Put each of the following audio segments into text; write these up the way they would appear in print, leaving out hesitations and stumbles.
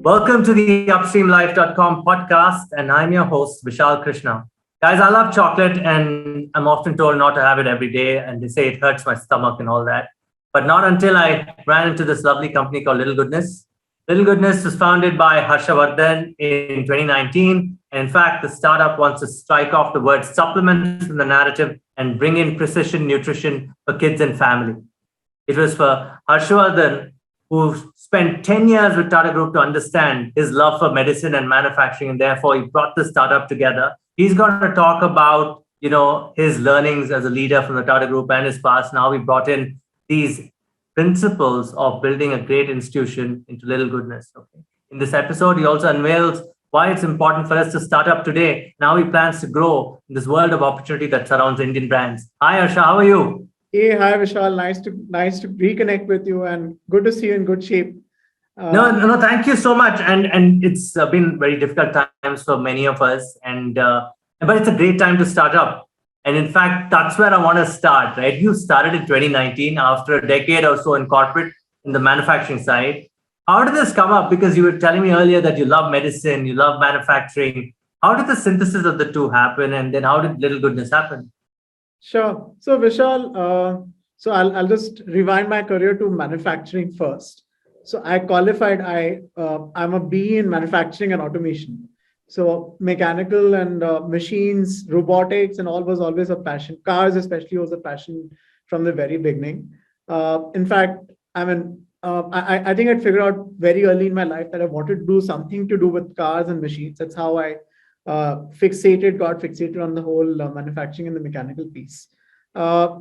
Welcome to the upstreamlife.com podcast, and I'm your host, Vishal Krishna. Guys, I love chocolate, and I'm often told not to have it every day, and they say it hurts my stomach and all that. But not until I ran into this lovely company called Little Goodness. Little Goodness was founded by Harshavardhan in 2019. And in fact, the startup wants to strike off the word supplement from the narrative and bring in precision nutrition for kids and family. It was for Harshavardhan, who spent 10 years with Tata Group to understand his love for medicine and manufacturing, and therefore he brought the startup together. He's going to talk about, his learnings as a leader from the Tata Group and his past. Now we brought in these principles of building a great institution into Little Goodness. Okay. In this episode, he also unveils why it's important for us to start up today. Now he plans to grow in this world of opportunity that surrounds Indian brands. Hi, Harsha, how are you? Hey, hi Vishal. Nice to reconnect with you, and good to see you in good shape. No, Uh, no, no, thank you so much. And it's been very difficult times for many of us. But it's a great time to start up. And in fact, that's where I want to start, right? You started in 2019 after a decade or so in corporate in the manufacturing side. How did this come up? Because you were telling me earlier that you love medicine, you love manufacturing. How did the synthesis of the two happen? And then how did Little Goodness happen? sure. So Vishal, I'll just rewind my career to manufacturing first. So I qualified. I'm a BE in manufacturing and automation. So mechanical and machines, robotics, and all was always a passion. Cars, especially, was a passion from the very beginning. In fact, I think I'd figured out very early in my life that I wanted to do something to do with cars and machines. That's how I got fixated on the whole manufacturing and the mechanical piece. Uh,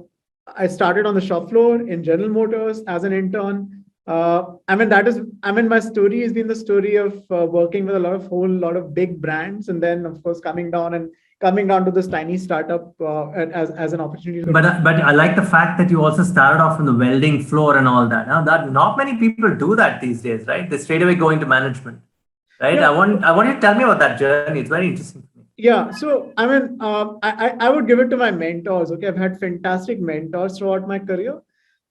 I started on the shop floor in General Motors as an intern. My story has been the story of working with a whole lot of big brands, and then of course coming down to this tiny startup as an opportunity to. But I like the fact that you also started off on the welding floor and all that. Now that not many people do that these days, right? They straight away go into management, right? Yeah, I want you to tell me about that journey. It's very interesting for me. yeah. So I would give it to my mentors. Okay, I've had fantastic mentors throughout my career.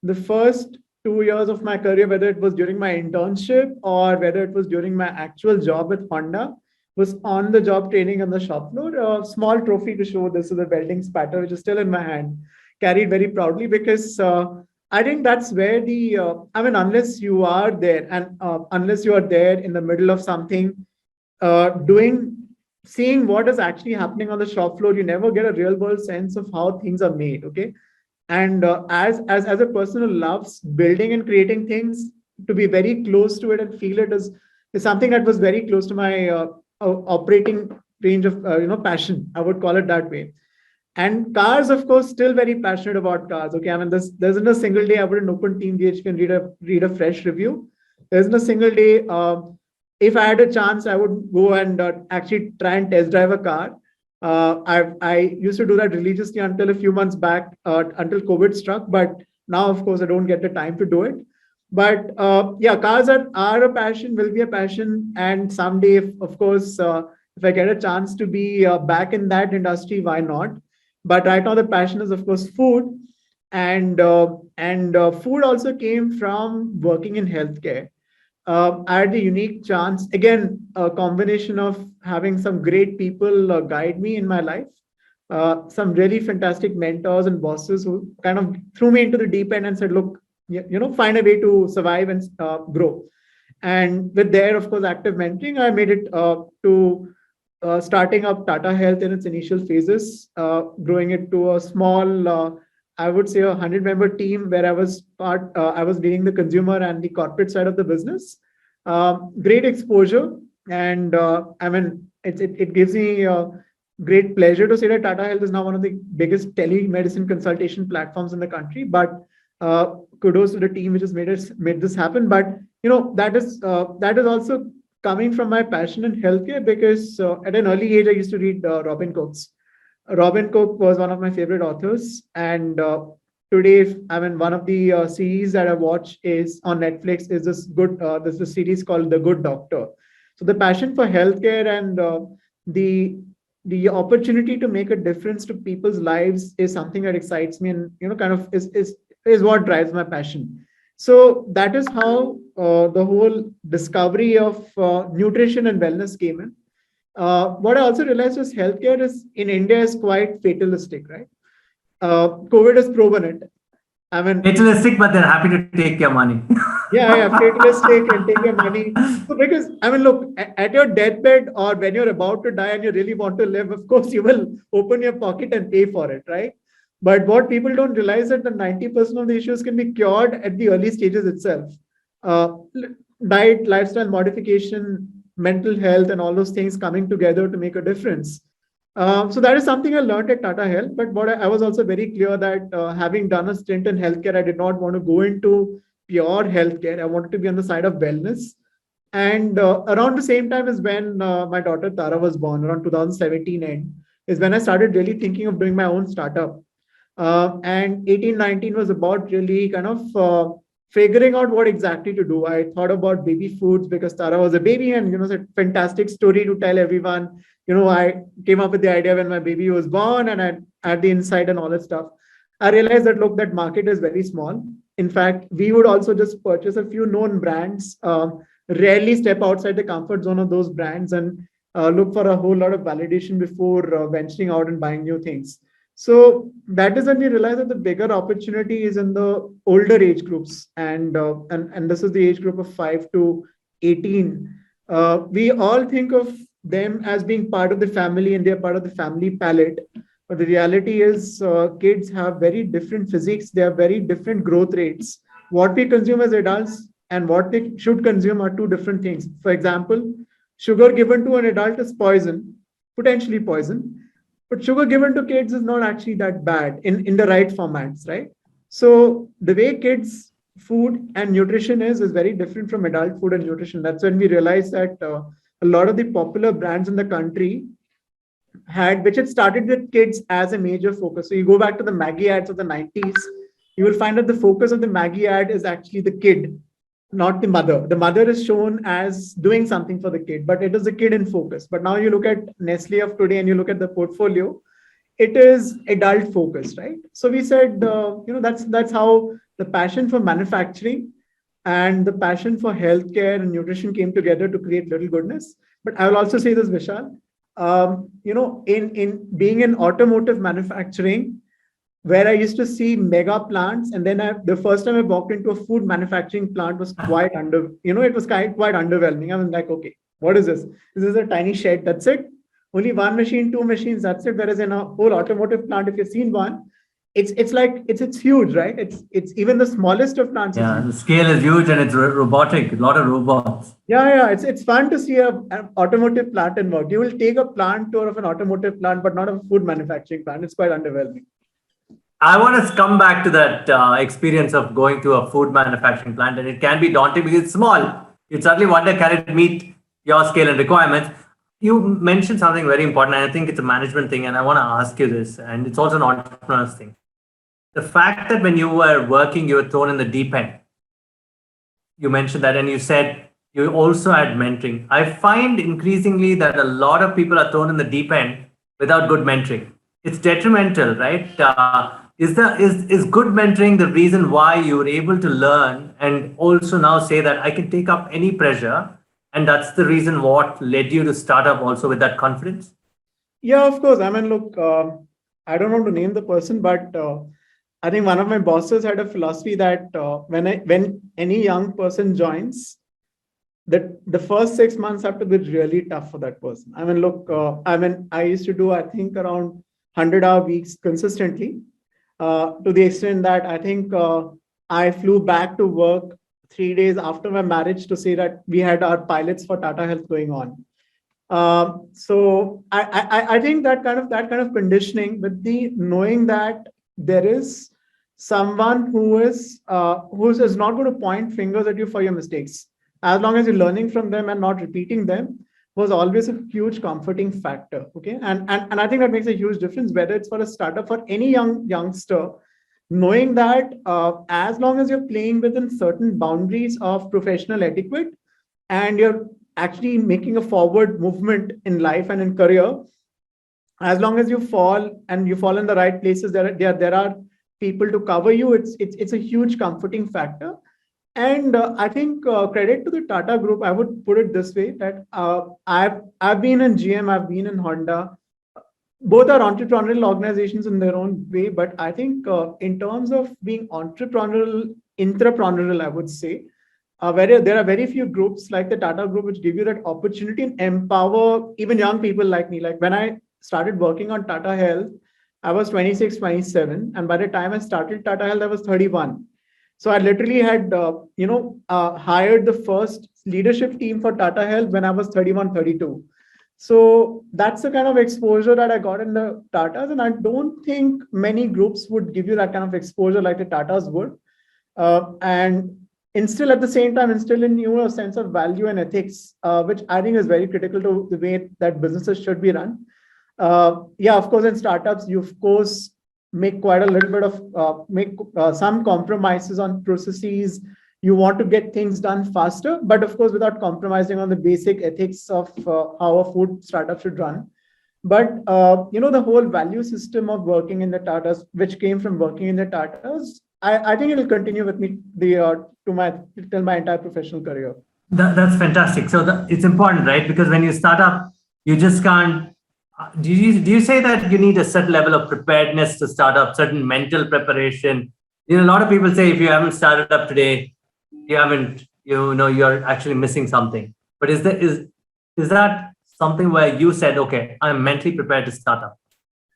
The first 2 years of my career, whether it was during my internship or whether it was during my actual job with Honda, was on the job training on the shop floor. A small trophy to show this is a welding spatter, which is still in my hand, carried very proudly because I think that's where unless you are there and unless you are there in the middle of something, doing seeing what is actually happening on the shop floor, you never get a real world sense of how things are made. Okay, and as a person who loves building and creating things, to be very close to it and feel it is something that was very close to my operating range of passion. I would call it that way. And cars, of course, still very passionate about cars. Okay, there isn't a single day I wouldn't open Team GHP and read a fresh review. There isn't a single day. If I had a chance, I would go and actually try and test drive a car. I used to do that religiously until a few months back, until COVID struck. But now, of course, I don't get the time to do it. But yeah, cars are a passion, will be a passion, and someday, of course, if I get a chance to be back in that industry, why not? But right now, the passion is, of course, food, and food also came from working in healthcare. I had the unique chance, again, a combination of having some great people guide me in my life, some really fantastic mentors and bosses who kind of threw me into the deep end and said, look, find a way to survive and grow. And with their, of course, active mentoring, I made it to starting up Tata Health in its initial phases, growing it to a small, I would say, 100-member team where I was leading the consumer and the corporate side of the business. Great exposure, and it gives me great pleasure to say that Tata Health is now one of the biggest telemedicine consultation platforms in the country. But kudos to the team which has made this happen. But that is also coming from my passion in healthcare because at an early age I used to read Robin Cook's. Robin Cook was one of my favorite authors, and today, one of the series that I watch is on Netflix. Is this a series called The Good Doctor? So the passion for healthcare and the opportunity to make a difference to people's lives is something that excites me, and kind of is what drives my passion. So that is how the whole discovery of nutrition and wellness came in. What I also realized was healthcare is in India is quite fatalistic, right? COVID has proven it. I mean, Fatalistic, but they're happy to take your money. yeah, fatalistic and take your money. So because I mean, look, at your deathbed or when you're about to die and you really want to live, of course you will open your pocket and pay for it, right? But what people don't realize that the 90% of the issues can be cured at the early stages itself. Uh, Diet, lifestyle modification, mental health, and all those things coming together to make a difference. So that is something I learned at Tata Health. But what I was also very clear that having done a stint in healthcare, I did not want to go into pure healthcare. I wanted to be on the side of wellness. And around the same time is when my daughter Tara was born, around 2017 end, is when I started really thinking of doing my own startup. And 18, 19 was about really kind of figuring out what exactly to do. I thought about baby foods because Tara was a baby and, it's a fantastic story to tell everyone. I came up with the idea when my baby was born and I had the insight and all that stuff. I realized that, look, that market is very small. In fact, we would also just purchase a few known brands, rarely step outside the comfort zone of those brands and look for a whole lot of validation before venturing out and buying new things. So that is when we realize that the bigger opportunity is in the older age groups, and this is the age group of 5 to 18. We all think of them as being part of the family and they're part of the family palette. But the reality is, kids have very different physiques. They have very different growth rates. What we consume as adults and what they should consume are two different things. For example, sugar given to an adult is poison, potentially poison, but sugar given to kids is not actually that bad in the right formats, right? So the way kids food and nutrition is very different from adult food and nutrition. That's when we realized that a lot of the popular brands in the country which had started with kids as a major focus. So you go back to the Maggie ads of the 90s, you will find that the focus of the Maggie ad is actually the kid, not the mother. The mother is shown as doing something for the kid, but it is the kid in focus. But now you look at Nestle of today and you look at the portfolio, it is adult focused, right? So we said, that's how the passion for manufacturing and the passion for healthcare and nutrition came together to create Little Goodness. But I will also say this, Vishal, in being in automotive manufacturing, where I used to see mega plants, and then the first time I walked into a food manufacturing plant was quite it was quite underwhelming. I was like, okay, what is this? This is a tiny shed. That's it. Only one machine, two machines. That's it. Whereas in a whole automotive plant, if you've seen one, it's huge, right? It's even the smallest of plants. Yeah, the scale is huge and it's robotic. A lot of robots. Yeah. It's fun to see an automotive plant in work. You will take a plant tour of an automotive plant, but not a food manufacturing plant. It's quite underwhelming. I want to come back to that experience of going to a food manufacturing plant, and it can be daunting because it's small. You certainly wonder, can it meet your scale and requirements? You mentioned something very important, and I think it's a management thing, and I want to ask you this, and it's also an entrepreneur's thing. The fact that when you were working, you were thrown in the deep end. You mentioned that, and you said you also had mentoring. I find increasingly that a lot of people are thrown in the deep end without good mentoring. It's detrimental, right? Is good mentoring the reason why you were able to learn and also now say that I can take up any pressure, and that's the reason what led you to start up also with that confidence? Yeah, of course. I mean, look, I don't want to name the person, but I think one of my bosses had a philosophy that when any young person joins, that the first 6 months have to be really tough for that person. I mean, look, I used to do, I think, around 100-hour weeks consistently, to the extent that I think I flew back to work 3 days after my marriage to say that we had our pilots for Tata Health going on. So I think that kind of conditioning with the knowing that there is someone who is not going to point fingers at you for your mistakes, as long as you're learning from them and not repeating them, was always a huge comforting factor. Okay, and I think that makes a huge difference, whether it's for a startup or any youngster, knowing that as long as you're playing within certain boundaries of professional etiquette and you're actually making a forward movement in life and in career, as long as you fall and you fall in the right places, there are people to cover you. It's a huge comforting factor. And I think credit to the Tata Group. I would put it this way that I've been in GM, I've been in Honda. Both are entrepreneurial organizations in their own way, but I think in terms of being entrepreneurial, intrapreneurial, I would say, there are very few groups like the Tata Group which give you that opportunity and empower even young people like me. Like when I started working on Tata Health, I was 26, 27, and by the time I started Tata Health, I was 31. So I literally had, hired the first leadership team for Tata Health when I was 31, 32. So that's the kind of exposure that I got in the Tatas. And I don't think many groups would give you that kind of exposure like the Tatas would. And instill at the same time, instill in you a sense of value and ethics, which I think is very critical to the way that businesses should be run. Yeah, of course, in startups, you of course make quite a little bit of make some compromises on processes. You want to get things done faster, but of course, without compromising on the basic ethics of how a food startup should run. But the whole value system of working in the Tatas, which came from working in the Tatas, I think it'll continue with me to my till my entire professional career. That's fantastic. So it's important, right? Because when you start up, you just can't. Do you say that you need a certain level of preparedness to start up, certain mental preparation? A lot of people say if you haven't started up today, you haven't, you're actually missing something. But is that something where you said, okay, I'm mentally prepared to start up?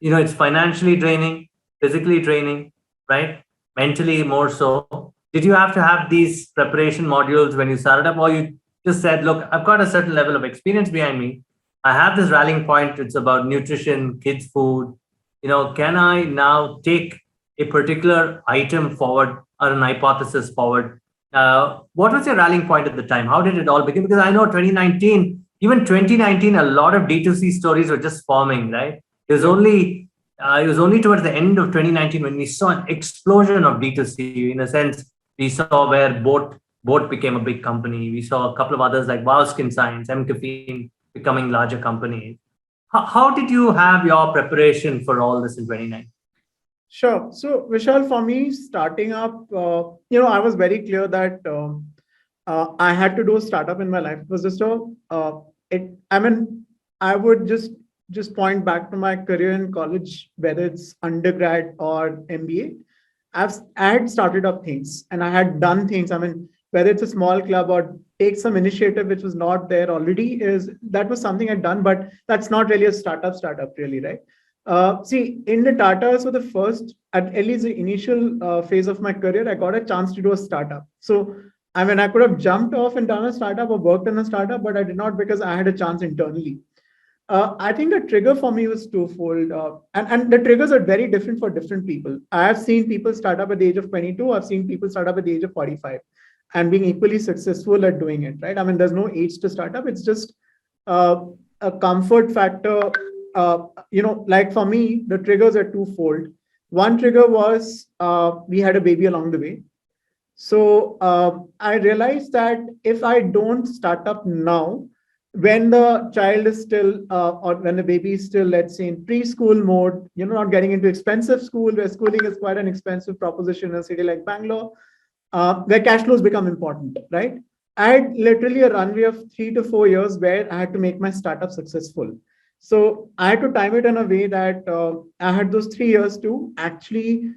It's financially draining, physically draining, right? Mentally more so. Did you have to have these preparation modules when you started up, or you just said, look, I've got a certain level of experience behind me. I have this rallying point. It's about nutrition, kids' food. Can I now take a particular item forward or an hypothesis forward? What was your rallying point at the time? How did it all begin? Because I know 2019, even 2019, a lot of D2C stories were just forming, right? It was only towards the end of 2019 when we saw an explosion of D2C. In a sense, we saw where Boat became a big company. We saw a couple of others like Wow Skin Science, M Caffeine becoming larger companies. How did you have your preparation for all this in 2019? Sure. So, Vishal, for me, starting up, I was very clear that I had to do a startup in my life. It was just I would just point back to my career in college, whether it's undergrad or MBA. I had started up things and I had done things. Whether it's a small club or take some initiative which was not there already, that was something I'd done, but that's not really a startup really, right? See, in the Tata, so the first, at least the initial phase of my career, I got a chance to do a startup. So, I could have jumped off and done a startup or worked in a startup, but I did not because I had a chance internally. I think the trigger for me was twofold. And the triggers are very different for different people. I have seen people start up at the age of 22. I've seen people start up at the age of 45 and being equally successful at doing it, right? There's no age to start up. It's just a comfort factor. Like for me, the triggers are twofold. One trigger was we had a baby along the way. So I realized that if I don't start up now, when the child is still, or when the baby is still, let's say, in preschool mode, not getting into expensive school, where schooling is quite an expensive proposition in a city like Bangalore, where cash flows become important, right? I had literally a runway of 3 to 4 years where I had to make my startup successful. So I had to time it in a way that I had those 3 years to actually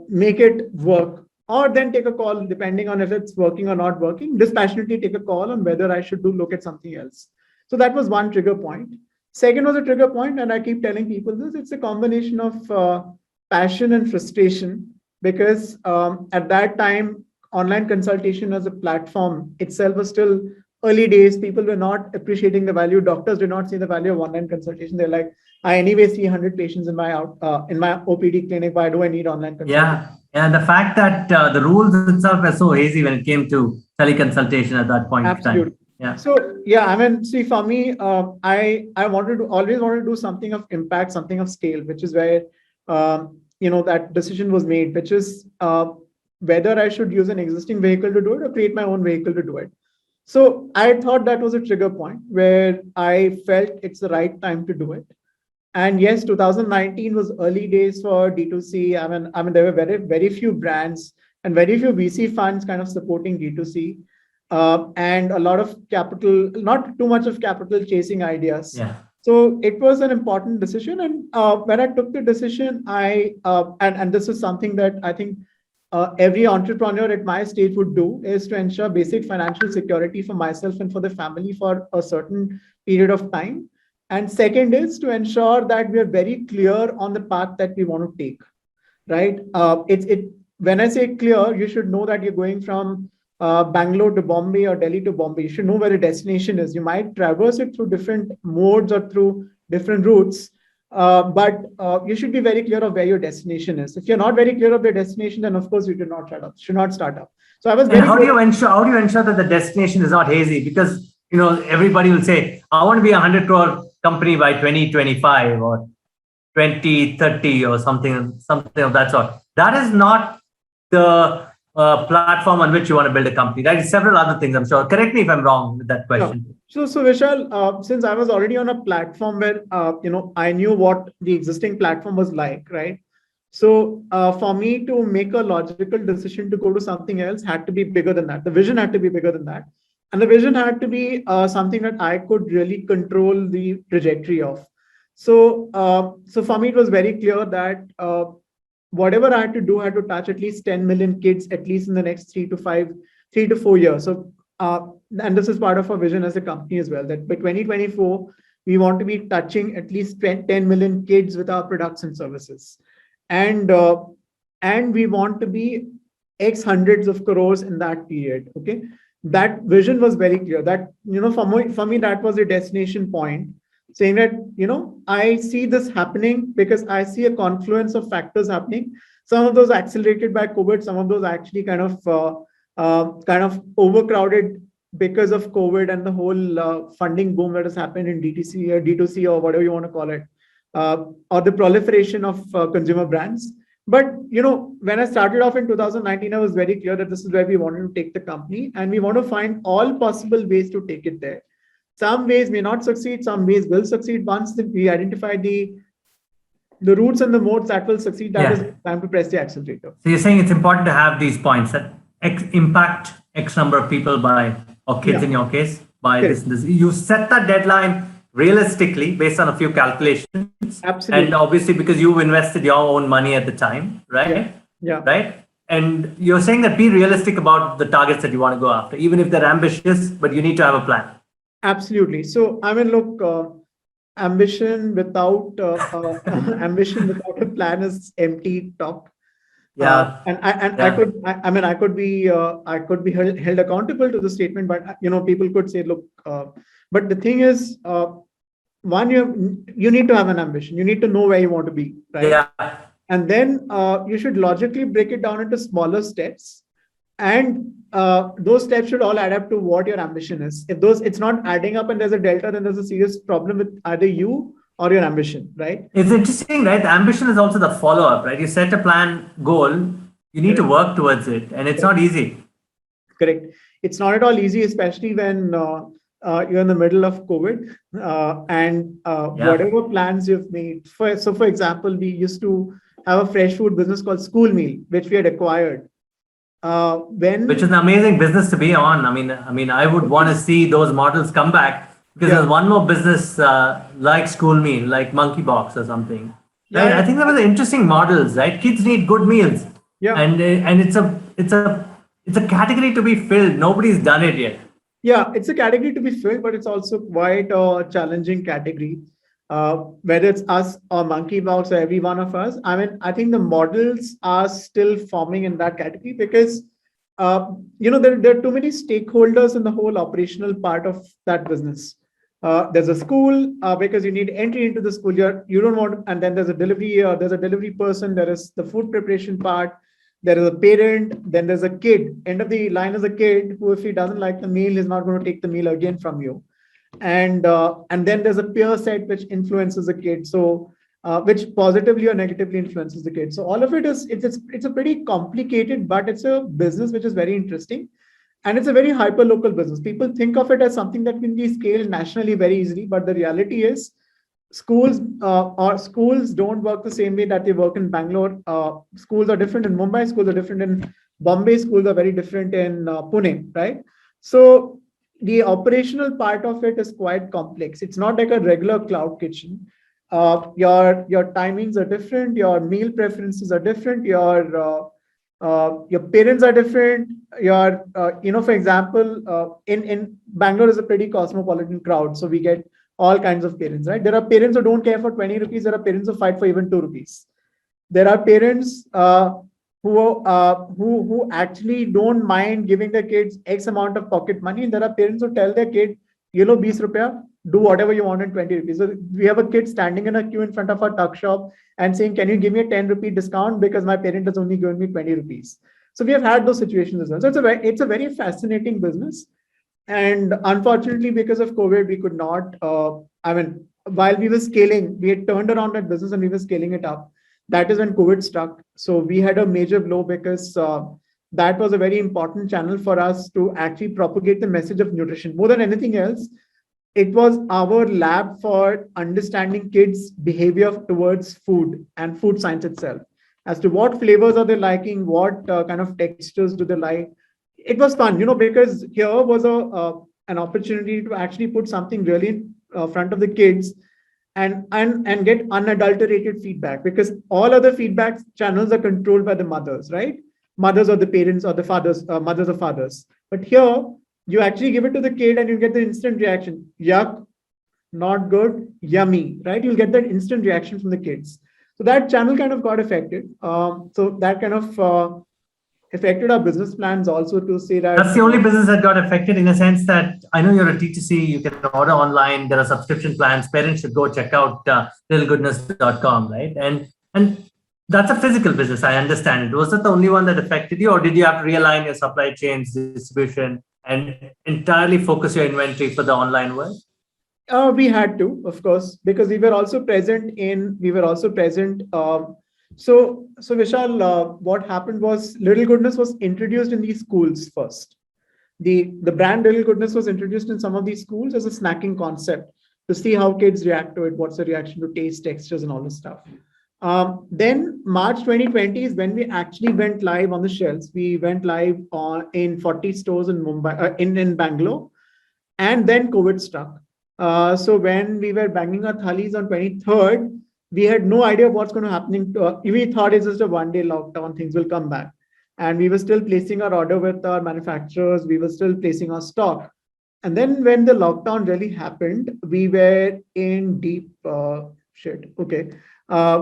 make it work, or then take a call depending on if it's working or not working. Dispassionately take a call on whether I should look at something else. So that was one trigger point. Second was a trigger point, and I keep telling people this. It's a combination of passion and frustration, because at that time, online consultation as a platform itself was still early days. People were not appreciating the value. Doctors did not see the value of online consultation. They're like, I anyway see 100 patients in my OPD clinic. Why do I need online consultation? Yeah. The fact that the rules itself were so hazy when it came to teleconsultation at that point in time. Yeah. So see, for me, I always wanted to do something of impact, something of scale, which is where that decision was made, which is whether I should use an existing vehicle to do it or create my own vehicle to do it. So I thought that was a trigger point where I felt it's the right time to do it. And yes, 2019 was early days for D2C. There were very, very few brands. and very few VC funds kind of supporting D2C, and a lot of capital, not too much of capital chasing ideas. Yeah. So it was an important decision. And when I took the decision, and this is something that I think every entrepreneur at my stage would do, is to ensure basic financial security for myself and for the family for a certain period of time. And second is to ensure that we are very clear on the path that we want to take, right? When I say clear, you should know that you're going from Bangalore to Bombay or Delhi to Bombay. You should know where the destination is. You might traverse it through different modes or through different routes, but you should be very clear of where your destination is. If you're not very clear of your destination, then of course you should not start up. So I was And very how do you ensure that the destination is not hazy? Because everybody will say, I want to be a 100 crore company by 2025 or 2030 or something of that sort. That is not the platform on which you want to build a company. There are several other things, I'm sure. Correct me if I'm wrong with that question. So Vishal, since I was already on a platform where I knew what the existing platform was like, right? So for me to make a logical decision to go to something else had to be bigger than that. The vision had to be bigger than that, and the vision had to be something that I could really control the trajectory of. So for me, it was very clear that whatever I had to do, I had to touch at least 10 million kids, at least in the next 3 to 4 years. So, and this is part of our vision as a company as well, that by 2024, we want to be touching at least 10 million kids with our products and services. And we want to be X hundreds of crores in that period. Okay. That vision was very clear. That, for me, that was a destination point, saying that, I see this happening because I see a confluence of factors happening. Some of those accelerated by COVID, some of those actually kind of overcrowded because of COVID and the whole funding boom that has happened in DTC or D2C or whatever you want to call it, or the proliferation of consumer brands. But, when I started off in 2019, I was very clear that this is where we wanted to take the company, and we want to find all possible ways to take it there. Some ways may not succeed, some ways will succeed. Once we identify the routes and the modes that will succeed, that is time to press the accelerator. So you're saying it's important to have these points that impact X number of people by, or kids in your case, by this. You set that deadline realistically based on a few calculations. Absolutely. And obviously because you've invested your own money at the time, right? Yeah. Right? And you're saying that be realistic about the targets that you want to go after, even if they're ambitious, but you need to have a plan. Absolutely. So, look, ambition without ambition without a plan is empty talk. Yeah. I could be held accountable to the statement, but people could say, look, but the thing is, one, you need to have an ambition. You need to know where you want to be, right? Yeah. And then you should logically break it down into smaller steps, and those steps should all add up to what your ambition is. If it's not adding up and there's a delta, then there's a serious problem with either you or your ambition, right? It's interesting, right? The ambition is also the follow-up, right? You set a plan goal, you need to work towards it, and it's not easy. Correct. It's not at all easy, especially when you're in the middle of COVID, and whatever plans you've made. For example, we used to have a fresh food business called School Meal, which we had acquired. Which is an amazing business to be on. I mean, I would want to see those models come back, because there's one more business like School Meal, like Monkey Box or something. Right? I think there were interesting models, right? Kids need good meals. Yeah. And it's a category to be filled. Nobody's done it yet. Yeah, it's a category to be filled, but it's also quite a challenging category. Whether it's us or Monkey Box or every one of us, I think the models are still forming in that category because, there are too many stakeholders in the whole operational part of that business. There's a school because you need entry into the school. You don't want, and then there's a delivery person. There is the food preparation part. There is a parent. Then there's a kid. End of the line is a kid who, if he doesn't like the meal, is not going to take the meal again from you. And then there's a peer set which influences the kid, so which positively or negatively influences the kid. So all of it is it's a pretty complicated, but it's a business which is very interesting, and it's a very hyper local business. People think of it as something that can be scaled nationally very easily, but the reality is schools don't work the same way that they work in Bangalore. Schools are different in Mumbai. Schools are different in Bombay schools are very different in Pune, right? So the operational part of it is quite complex. It's not like a regular cloud kitchen. Your timings are different, your meal preferences are different, your parents are different. For example, in Bangalore is a pretty cosmopolitan crowd, so we get all kinds of parents, right? There are parents who don't care for 20 rupees. There are parents who fight for even 2 rupees. There are parents who actually don't mind giving their kids X amount of pocket money. And there are parents who tell their kid, 20 rupees, do whatever you want in 20 rupees. So we have a kid standing in a queue in front of our tuck shop and saying, can you give me a 10 rupee discount because my parent has only given me 20 rupees. So we have had those situations as well. So it's a very fascinating business. And unfortunately, because of COVID, we could not, while we were scaling, we had turned around that business and we were scaling it up. That is when COVID struck. So we had a major blow because that was a very important channel for us to actually propagate the message of nutrition. More than anything else, it was our lab for understanding kids' behavior towards food and food science itself, as to what flavors are they liking, what kind of textures do they like. It was fun, because here was an opportunity to actually put something really in front of the kids and get unadulterated feedback, because all other feedback channels are controlled by the mothers, right? Mothers or the parents or the fathers, mothers or fathers. But here, you actually give it to the kid and you get the instant reaction. Yuck, not good, yummy, right? You'll get that instant reaction from the kids. So that channel kind of got affected. So that kind of affected our business plans also, to say that. That's the only business that got affected, in a sense that I know you're a T2C, you can order online, there are subscription plans, parents should go check out littlegoodness.com, right? And that's a physical business, I understand it. Was that the only one that affected you, or did you have to realign your supply chains, distribution, and entirely focus your inventory for the online world? We had to, of course, because we were also present. So Vishal, what happened was Little Goodness was introduced in these schools first. The brand Little Goodness was introduced in some of these schools as a snacking concept to see how kids react to it, what's the reaction to taste, textures, and all this stuff. Then March 2020 is when we actually went live on the shelves. We went live in 40 stores in Mumbai, in Bangalore, and then COVID struck. So when we were banging our thalis on 23rd, we had no idea what's going to happen. We thought it's just a one-day lockdown, things will come back. And we were still placing our order with our manufacturers. We were still placing our stock. And then when the lockdown really happened, we were in deep shit. Okay.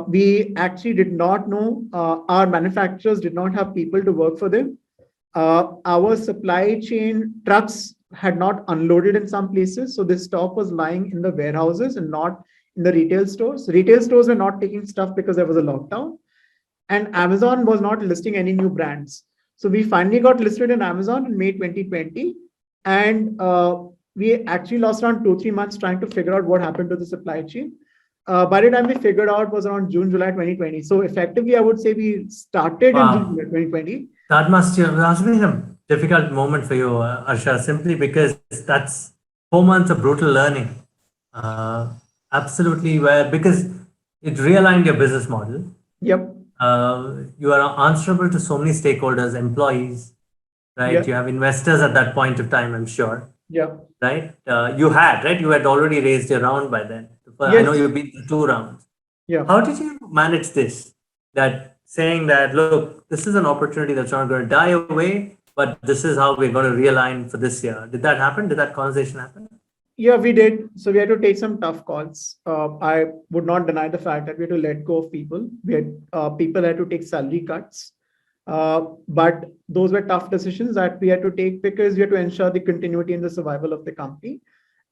We actually did not know. Our manufacturers did not have people to work for them. Our supply chain trucks had not unloaded in some places. So this stock was lying in the warehouses and not in the retail stores. Retail stores were not taking stuff because there was a lockdown. And Amazon was not listing any new brands. So we finally got listed in Amazon in May 2020. And we actually lost around 2-3 months trying to figure out what happened to the supply chain. By the time we figured out was around June, July 2020. So effectively, I would say we started in June 2020. That must have been a difficult moment for you, Harsha, simply because that's 4 months of brutal learning. Absolutely, because it realigned your business model. Yep. You are answerable to so many stakeholders, employees, right? Yep. You have investors at that point of time, I'm sure. Yeah. Right? You had already raised your round by then. Yes. I know you've been through 2 rounds. Yeah. How did you manage this? That saying that, look, this is an opportunity that's not going to die away, but this is how we're going to realign for this year. Did that happen? Did that conversation happen? Yeah, we did. So we had to take some tough calls. I would not deny the fact that we had to let go of people. We had people had to take salary cuts. But those were tough decisions that we had to take because we had to ensure the continuity and the survival of the company.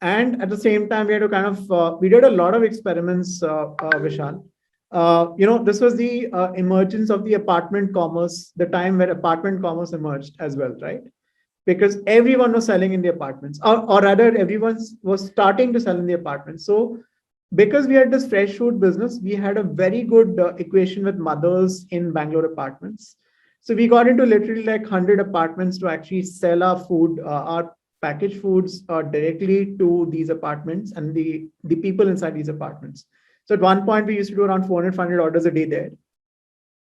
And at the same time, we had to kind of, we did a lot of experiments, Vishal. This was the emergence of the apartment commerce, the time where apartment commerce emerged as well, right? Because everyone was selling in the apartments, or rather everyone was starting to sell in the apartments. So because we had this fresh food business, we had a very good equation with mothers in Bangalore apartments. So we got into literally like 100 apartments to actually sell our food, our packaged foods directly to these apartments and the people inside these apartments. So at one point, we used to do around 400, 500 orders a day there.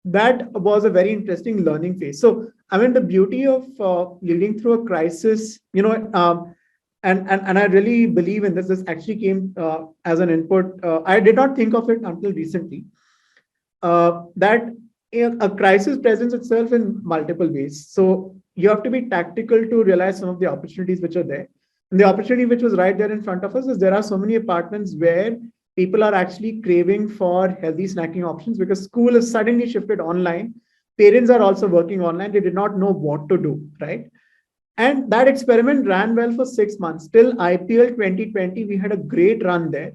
That was a very interesting learning phase. So I mean, the beauty of leading through a crisis, and I really believe in this. This actually came as an input. I did not think of it until recently. That a crisis presents itself in multiple ways. So you have to be tactical to realize some of the opportunities which are there. And the opportunity which was right there in front of us is there are so many apartments where people are actually craving for healthy snacking options because school has suddenly shifted online. Parents are also working online. They did not know what to do, right? And that experiment ran well for 6 months. Till IPL 2020, we had a great run there.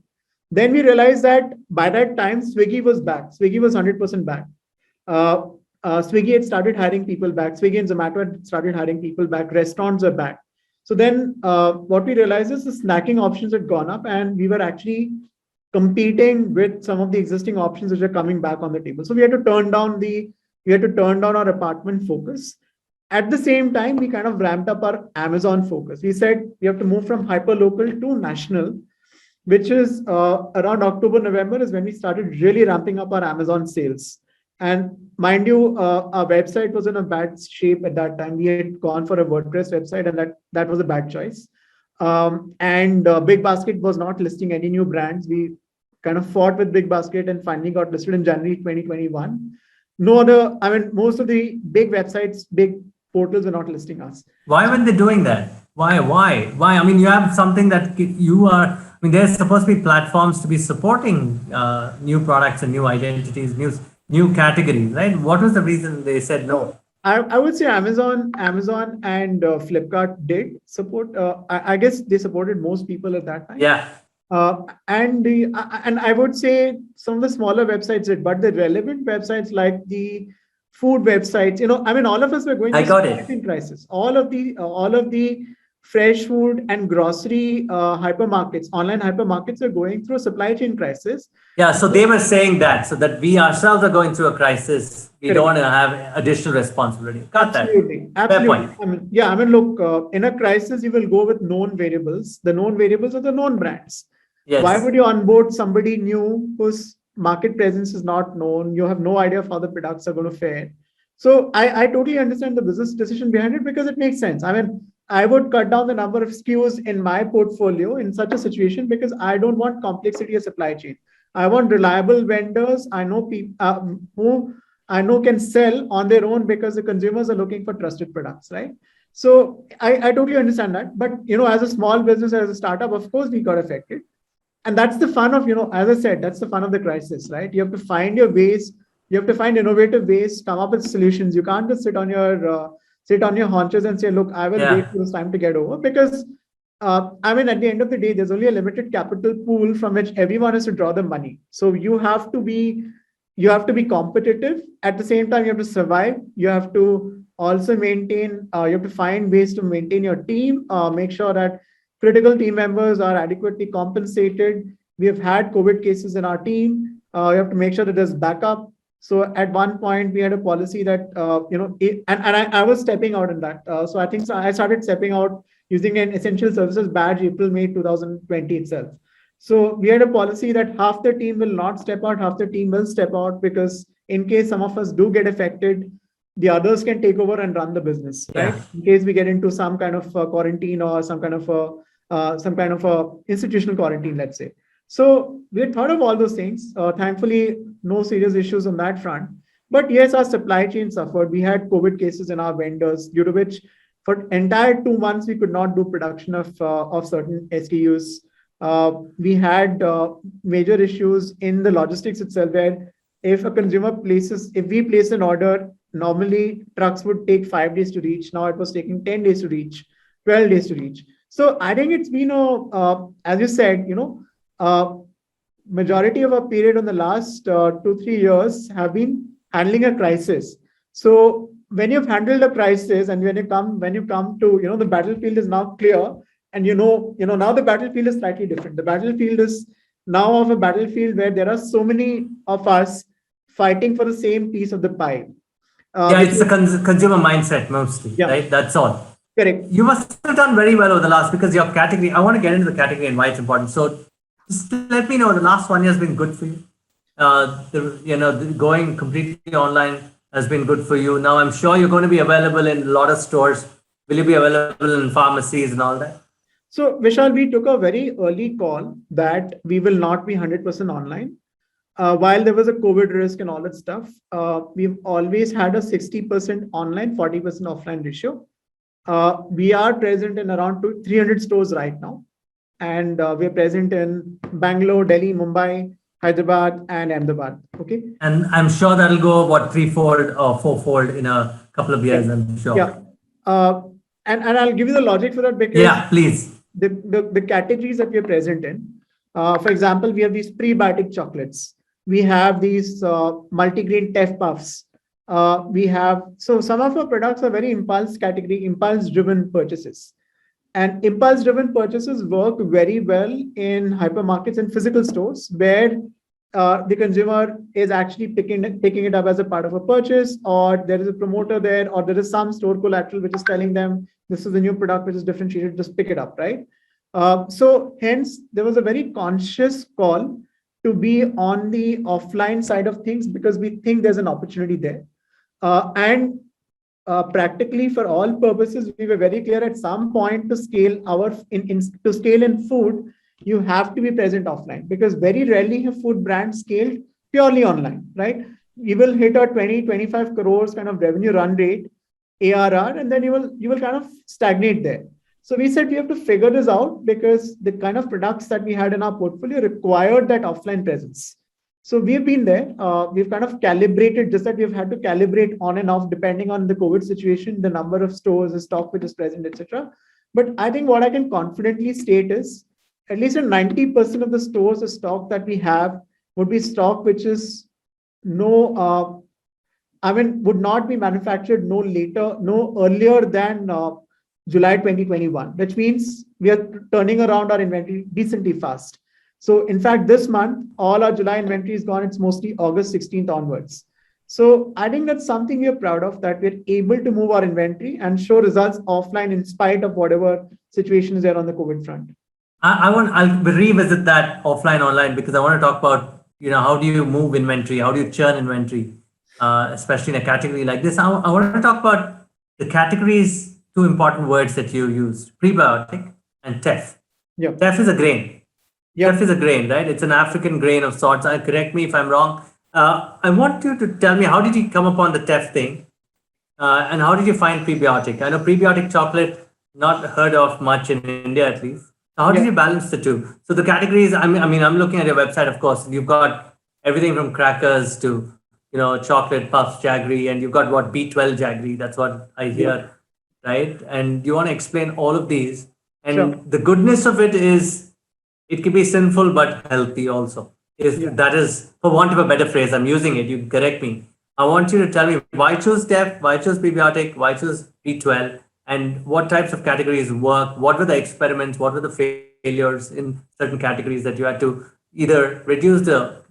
Then we realized that by that time, Swiggy was back. Swiggy was 100% back. Uh, Swiggy had started hiring people back. Swiggy and Zomato had started hiring people back. Restaurants are back. So then what we realized is the snacking options had gone up and we were actually competing with some of the existing options which are coming back on the table. So we had to turn down our apartment focus. At the same time, we kind of ramped up our Amazon focus. We said we have to move from hyper local to national, which is around October, November is when we started really ramping up our Amazon sales. And mind you, our website was in a bad shape at that time. We had gone for a WordPress website, and that was a bad choice. And Big Basket was not listing any new brands. We kind of fought with Big Basket and finally got listed in January 2021. No other, I mean, most of the big websites, big portals were not listing us. Why weren't they doing that? Why? I mean, you have something that you are. I mean, there's supposed to be platforms to be supporting new products and new identities, new categories, right? What was the reason they said no? I would say Amazon and Flipkart did support. I guess they supported most people at that time. Yeah. And I would say some of the smaller websites did, but the relevant websites like the food websites, I mean, all of us were going I through got supply it. chain crisis. All of the fresh food and grocery hypermarkets, online hypermarkets, are going through a supply chain crisis. Yeah, so they were saying that, so that we ourselves are going through a crisis. We Correct. don't want to have additional responsibility. Got Absolutely. that. Fair Absolutely. point. I mean, look, in a crisis, you will go with known variables. The known variables are the known brands. Why Yes. would you onboard somebody new whose market presence is not known? You have no idea of how the products are going to fare. So I totally understand the business decision behind it because it makes sense. I mean, I would cut down the number of SKUs in my portfolio in such a situation because I don't want complexity of supply chain. I want reliable vendors. I know people who I know can sell on their own because the consumers are looking for trusted products, right? So I totally understand that. But as a small business, as a startup, of course we got affected. And that's the fun of, as I said, that's the fun of the crisis, right? You have to find your ways, you have to find innovative ways, come up with solutions. You can't just sit on your haunches and say, look, I will wait for this time to get over because I mean, at the end of the day, there's only a limited capital pool from which everyone has to draw the money. So you have to be competitive. At the same time, you have to survive. You have to also maintain, you have to find ways to maintain your team, make sure that critical team members are adequately compensated. We have had COVID cases in our team. You have to make sure that there's backup. So at one point, we had a policy that, I was stepping out in that. So I think I started stepping out using an essential services badge April, May 2020 itself. So we had a policy that half the team will not step out, half the team will step out because in case some of us do get affected, the others can take over and run the business, right? In case we get into some kind of quarantine or some kind of institutional quarantine, let's say. So we had thought of all those things. Thankfully, no serious issues on that front. But yes, our supply chain suffered. We had COVID cases in our vendors, due to which for entire 2 months we could not do production of certain SKUs. We had major issues in the logistics itself, where if we place an order, normally trucks would take 5 days to reach. Now it was taking 10 days to reach, 12 days to reach. So I think it's been as you said, majority of our period in the last 2-3 years have been handling a crisis. So when you've handled a crisis and when you come to, the battlefield is now clear, and now the battlefield is slightly different. The battlefield is now of a battlefield where there are so many of us fighting for the same piece of the pie. It's the consumer mindset mostly, right? That's all. Correct. You must have done very well over the last, because your category, I want to get into the category and why it's important. So just let me know, the last 1 year has been good for you. Going completely online, has been good for you. Now, I'm sure you're going to be available in a lot of stores. Will you be available in pharmacies and all that? So, Vishal, we took a very early call that we will not be 100% online. While there was a COVID risk and all that stuff, we've always had a 60% online, 40% offline ratio. We are present in around 300 stores right now. And we're present in Bangalore, Delhi, Mumbai, Hyderabad, and Ahmedabad. Okay. And I'm sure that'll go what threefold or fourfold in a couple of years, Yeah. I'm sure. Yeah. And I'll give you the logic for that because Yeah, please. the categories that we're present in. For example, we have these prebiotic chocolates. We have these multigrain teff puffs. We have, so some of our products are very impulse category, impulse driven purchases. And impulse driven purchases work very well in hypermarkets and physical stores where the consumer is actually picking it up as a part of a purchase, or there is a promoter there, or there is some store collateral which is telling them this is a new product which is differentiated, just pick it up, right? So hence there was a very conscious call to be on the offline side of things because we think there's an opportunity there. And practically for all purposes, we were very clear at some point to scale to scale in food, you have to be present offline because very rarely have food brands scaled purely online, right? You will hit a 20-25 crores kind of revenue run rate, ARR, and then you will kind of stagnate there. So we said we have to figure this out because the kind of products that we had in our portfolio required that offline presence. So we've been there. We've kind of calibrated, just that we've had to calibrate on and off depending on the COVID situation, the number of stores, the stock which is present, etc. But I think what I can confidently state is at least in 90% of the stores, the stock that we have would be stock which is would not be manufactured no earlier than July 2021, which means we are turning around our inventory decently fast. So in fact, this month, all our July inventory is gone. It's mostly August 16th onwards. So I think that's something we are proud of, that we're able to move our inventory and show results offline in spite of whatever situation is there on the COVID front. I'll revisit that offline online because I want to talk about, how do you move inventory? How do you churn inventory, especially in a category like this? I want to talk about the categories, two important words that you used, prebiotic and teff. Yeah. Teff is a grain. Yeah. Teff is a grain, right? It's an African grain of sorts. Correct me if I'm wrong. I want you to tell me, how did you come upon the teff thing? And how did you find prebiotic? I know prebiotic chocolate, not heard of much in India at least. How did you balance the two? So the categories, I'm looking at your website, of course. You've got everything from crackers to, chocolate puffs, jaggery, and you've got what, B12 jaggery. That's what I hear, right? And you want to explain all of these. And the goodness of it is, it can be sinful but healthy also. That is, for want of a better phrase, I'm using it, you can correct me. I want you to tell me why choose teff, why choose prebiotic, why choose B12, and what types of categories work, what were the experiments, what were the failures in certain categories that you had to either reduce the,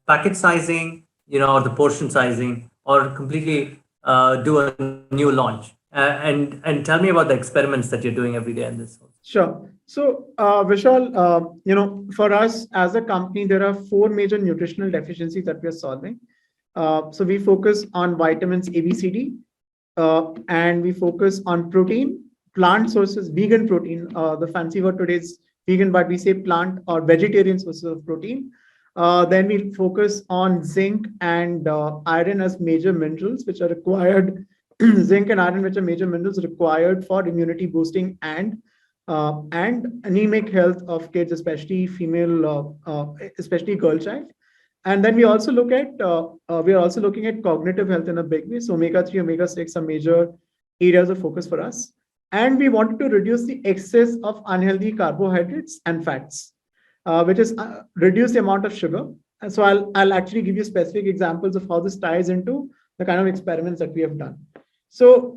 packet sizing, or the portion sizing, or completely do a new launch. And tell me about the experiments that you're doing every day in this. Sure. So, Vishal, for us as a company, there are 4 major nutritional deficiencies that we are solving. So we focus on vitamins A, B, C, D, and we focus on protein, plant sources, vegan protein. The fancy word today is vegan, but we say plant or vegetarian sources of protein. Then we focus on zinc and iron as major minerals, which are required. Zinc and iron, which are major minerals required for immunity boosting and anemic health of kids, especially female, especially girl child. And then we also look at we are also looking at cognitive health in a big way. So omega-3, omega-6 are major areas of focus for us. And we wanted to reduce the excess of unhealthy carbohydrates and fats, which is reduce the amount of sugar. And so I'll actually give you specific examples of how this ties into the kind of experiments that we have done. So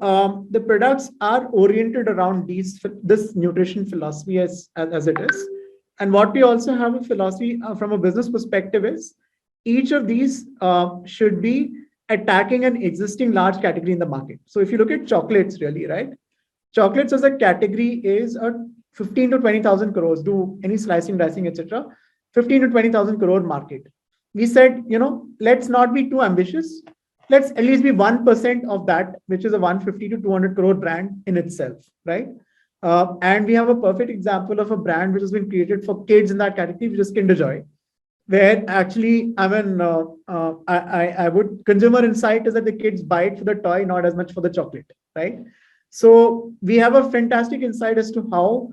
the products are oriented around this nutrition philosophy as it is. And what we also have a philosophy from a business perspective is each of these should be attacking an existing large category in the market. So if you look at chocolates, really, right? Chocolates as a category is a 15 to 20,000 crores, do any slicing, dicing, etc. 15 to 20,000 crore market. We said, let's not be too ambitious. let's at least be 1% of that, which is a 150 to 200 crore brand in itself, right? And we have a perfect example of a brand which has been created for kids in that category, which is Kinder Joy, where actually, I would, consumer insight is that the kids buy it for the toy, not as much for the chocolate, right? So we have a fantastic insight as to how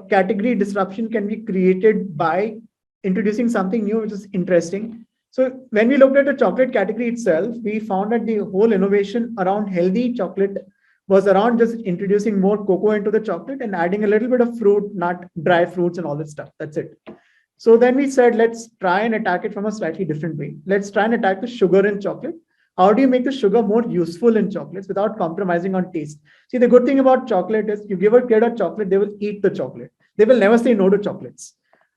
category disruption can be created by introducing something new, which is interesting. So when we looked at the chocolate category itself, we found that the whole innovation around healthy chocolate was around just introducing more cocoa into the chocolate and adding a little bit of fruit, nut, dry fruits, and all that stuff. That's it. So then we said, let's try and attack it from a slightly different way. Let's try and attack the sugar in chocolate. How do you make the sugar more useful in chocolates without compromising on taste? See, the good thing about chocolate is you give a kid a chocolate, they will eat the chocolate. They will never say no to chocolates.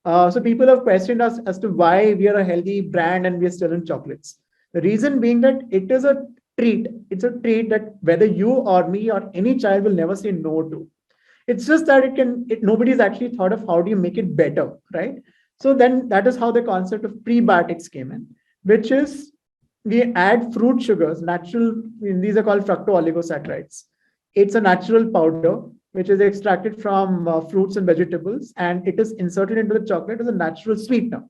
So people have questioned us as to why we are a healthy brand and we are still in chocolates. The reason being that it is a treat. It's a treat that whether you or me or any child will never say no to. It's just that nobody's actually thought of how do you make it better, right? So then that is how the concept of prebiotics came in, which is we add fruit sugars, natural, these are called fructooligosaccharides. It's a natural powder which is extracted from fruits and vegetables, and it is inserted into the chocolate as a natural sweetener.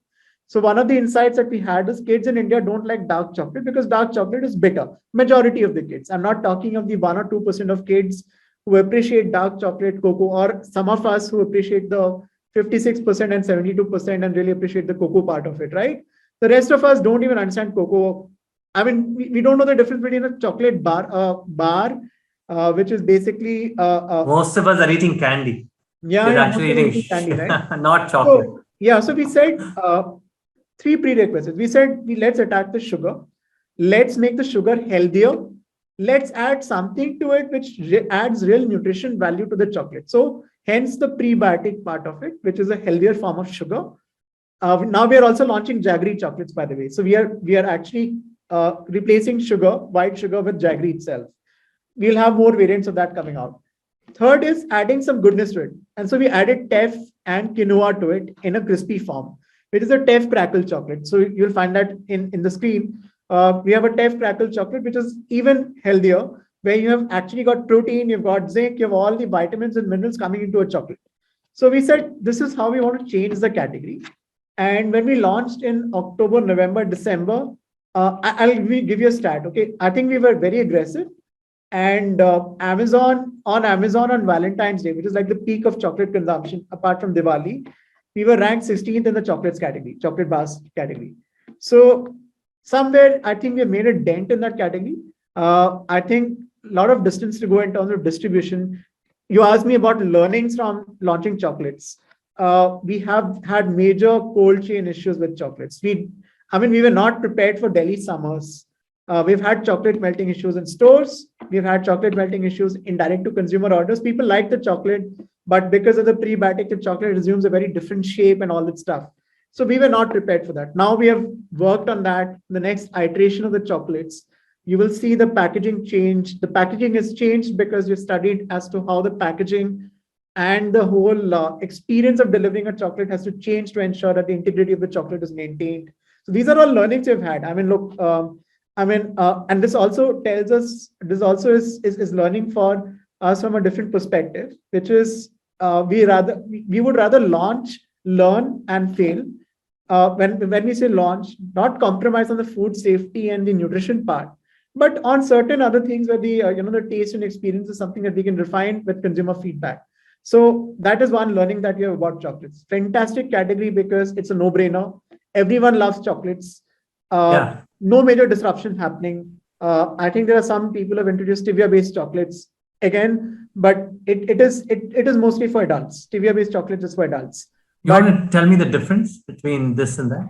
So one of the insights that we had is kids in India don't like dark chocolate because dark chocolate is bitter. Majority of the kids. I'm not talking of the 1 or 2% of kids who appreciate dark chocolate, cocoa, or some of us who appreciate the 56% and 72% and really appreciate the cocoa part of it, right? The rest of us don't even understand cocoa. I mean, we don't know the difference between a chocolate bar, which is basically most of us are eating candy. Yeah, You're actually eating candy, right? not chocolate. So, yeah, so we said 3 prerequisites. We said let's attack the sugar, let's make the sugar healthier, let's add something to it which adds real nutrition value to the chocolate. So hence the prebiotic part of it, which is a healthier form of sugar. Now we are also launching jaggery chocolates, by the way. So we are actually replacing white sugar with jaggery itself. We'll have more variants of that coming out. Third is adding some goodness to it. And so we added teff and quinoa to it in a crispy form, which is a teff crackle chocolate. So you'll find that in the screen. We have a teff crackle chocolate, which is even healthier, where you have actually got protein, you've got zinc, you have all the vitamins and minerals coming into a chocolate. So we said, this is how we want to change the category. And when we launched in October, November, December, I'll give you a stat. Okay, I think we were very aggressive. And Amazon on Valentine's Day, which is like the peak of chocolate consumption, apart from Diwali, we were ranked 16th in the chocolates category, chocolate bars category. So somewhere, I think we have made a dent in that category. I think a lot of distance to go in terms of distribution. You asked me about learnings from launching chocolates. We have had major cold chain issues with chocolates. We were not prepared for Delhi summers. We've had chocolate melting issues in stores. We've had chocolate melting issues in direct to consumer orders. People like the chocolate, but because of the prebiotic, the chocolate assumes a very different shape and all that stuff. So we were not prepared for that. Now we have worked on that. The next iteration of the chocolates, you will see the packaging change. The packaging has changed because we studied as to how the packaging and the whole experience of delivering a chocolate has to change to ensure that the integrity of the chocolate is maintained. So these are all learnings we've had. And this also tells us, this also is learning for us from a different perspective, which is we would rather launch, learn, and fail. When we say launch, not compromise on the food safety and the nutrition part, but on certain other things where the taste and experience is something that we can refine with consumer feedback. So that is one learning that we have about chocolates. Fantastic category because it's a no-brainer. Everyone loves chocolates. No major disruption happening. I think there are some people who have introduced stevia-based chocolates again, but it is mostly for adults. Stevia-based chocolates is for adults. You want to tell me the difference between this and that?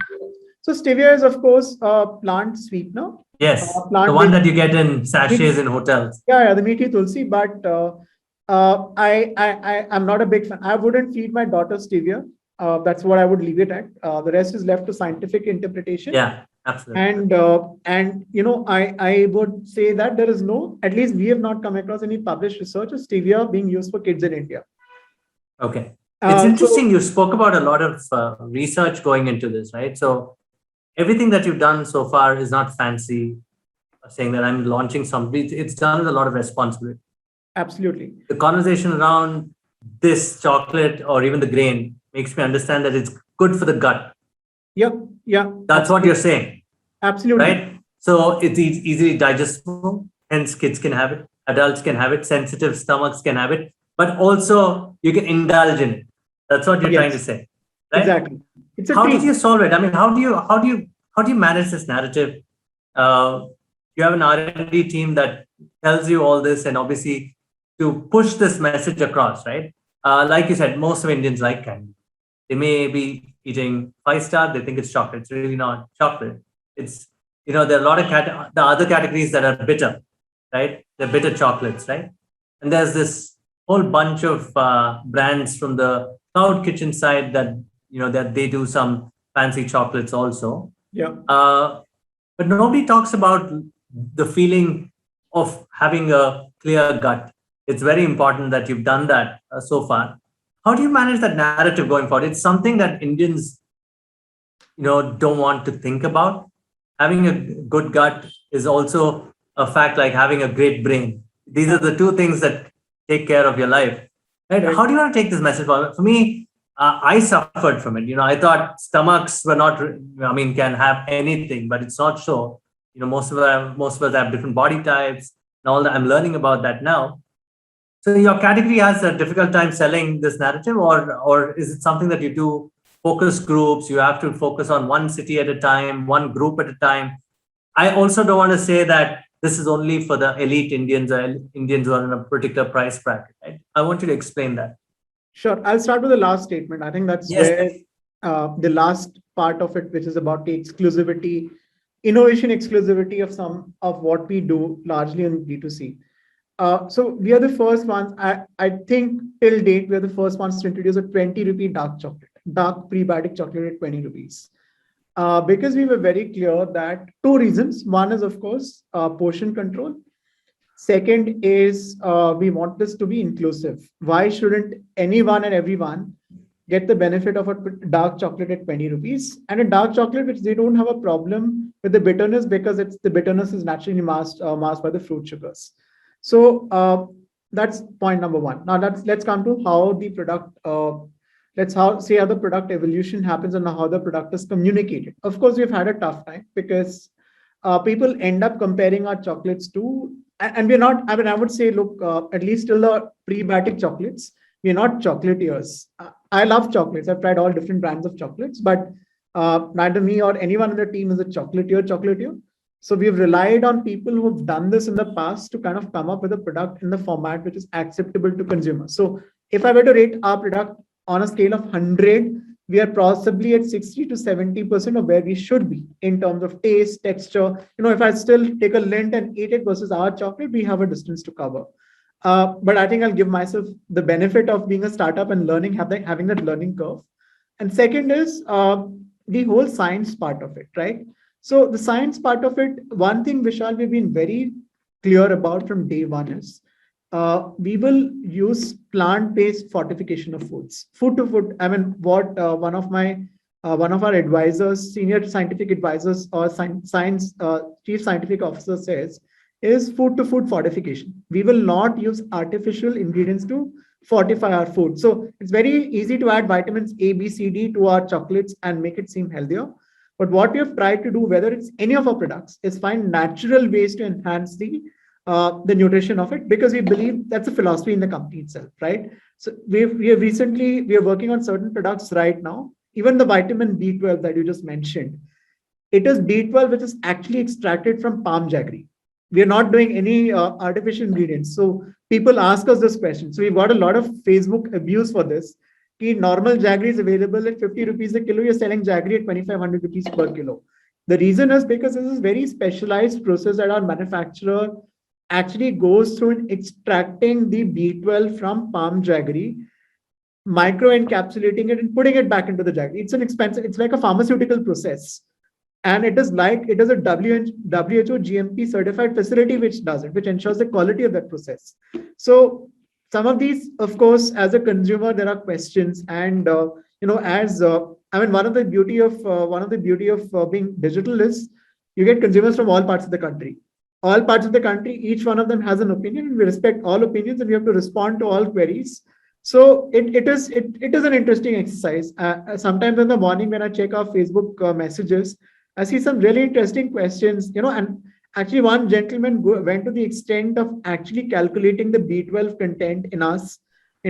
So stevia is, of course, a plant sweetener. Yes, the one that you get in sachets in hotels. Yeah, the meaty tulsi. But I'm not a big fan. I wouldn't feed my daughter stevia. That's what I would leave it at. The rest is left to scientific interpretation. Yeah, absolutely. And I would say that there is at least we have not come across any published research of stevia being used for kids in India. Okay. It's interesting. You spoke about a lot of research going into this, right? So everything that you've done so far is not fancy. saying that I'm launching something. It's done with a lot of responsibility. Absolutely. The conversation around this chocolate or even the grain makes me understand that it's good for the gut. Yeah, yeah. That's what you're saying, Absolutely. right? So it's easily digestible, hence kids can have it, adults can have it, sensitive stomachs can have it, but also you can indulge in it. That's what you're trying to Yes, say, right? exactly. It's a How did treat. you solve it? I mean, how do you manage this narrative? You have an R&D team that tells you all this, and obviously to push this message across, right? Like you said, most of Indians like candy. They may be eating five-star, they think it's chocolate. It's really not chocolate. It's, there are a lot of the other categories that are bitter, right? They're bitter chocolates, right? And there's this whole bunch of brands from the cloud kitchen side that they do some fancy chocolates also. Yeah. But nobody talks about the feeling of having a clear gut. It's very important that you've done that so far. How do you manage that narrative going forward? It's something that Indians, don't want to think about. Having a good gut is also a fact, like having a great brain. These are the two things that take care of your life. Right? Right. How do you want to take this message forward? For me, I suffered from it. I thought stomachs were not, can have anything, but it's not so. Most of us have different body types and all that. I'm learning about that now. So your category has a difficult time selling this narrative, or is it something that you do focus groups? You have to focus on one city at a time, one group at a time. I also don't want to say that this is only for the elite Indians or Indians who are in a particular price bracket. Right? I want you to explain that. Sure. I'll start with the last statement. I think that's Yes. where the last part of it, which is about the exclusivity, innovation exclusivity of some of what we do largely in B2C. So we are the first ones. I think till date, we are the first ones to introduce a 20 rupee dark chocolate, dark prebiotic chocolate at 20 rupees. Because we were very clear that two reasons. One is, of course, portion control. Second is we want this to be inclusive. Why shouldn't anyone and everyone get the benefit of a dark chocolate at 20 rupees and a dark chocolate which they don't have a problem with the bitterness because the bitterness is naturally masked by the fruit sugars. So that's point number one. Now let's come to how the product see how the product evolution happens and how the product is communicated. Of course, we've had a tough time because people end up comparing our chocolates to, and we're not, I would say, look, at least till the prebiotic chocolates, we're not chocolatiers. I love chocolates. I've tried all different brands of chocolates, but neither me or anyone in the team is a chocolatier. So we've relied on people who've done this in the past to kind of come up with a product in the format which is acceptable to consumers. So if I were to rate our product on a scale of 100, we are possibly at 60 to 70% of where we should be in terms of taste, texture. If I still take a Lindt and eat it versus our chocolate, we have a distance to cover. But I think I'll give myself the benefit of being a startup and having that learning curve. And second is the whole science part of it, right? So the science part of it, one thing, Vishal, we've been very clear about from day one is we will use plant-based fortification of foods, food to food. What one of our advisors, senior scientific advisors or science chief scientific officer says is food to food fortification. We will not use artificial ingredients to fortify our food. So it's very easy to add vitamins A, B, C, D to our chocolates and make it seem healthier. But what we have tried to do, whether it's any of our products, is find natural ways to enhance the nutrition of it, because we believe that's a philosophy in the company itself, right? So we are working on certain products right now. Even the vitamin B12 that you just mentioned, it is B12 which is actually extracted from palm jaggery. We are not doing any artificial ingredients. So people ask us this question. So we've got a lot of Facebook abuse for this. Normal jaggery is available at 50 rupees a kilo. You're selling jaggery at 2,500 rupees per kilo. The reason is because this is very specialized process that our manufacturer actually goes through in extracting the B12 from palm jaggery, micro encapsulating it and putting it back into the jaggery. It's like a pharmaceutical process. And it is a WHO GMP certified facility which does it, which ensures the quality of that process. So some of these, of course, as a consumer, there are questions. And one of the beauty of being digital is you get consumers from all parts of the country. all parts of the country, each one of them has an opinion, and we respect all opinions, and we have to respond to all queries. So it is an interesting exercise. Sometimes in the morning when I check our Facebook messages, I see some really interesting questions, and actually one gentleman went to the extent of actually calculating the B12 content in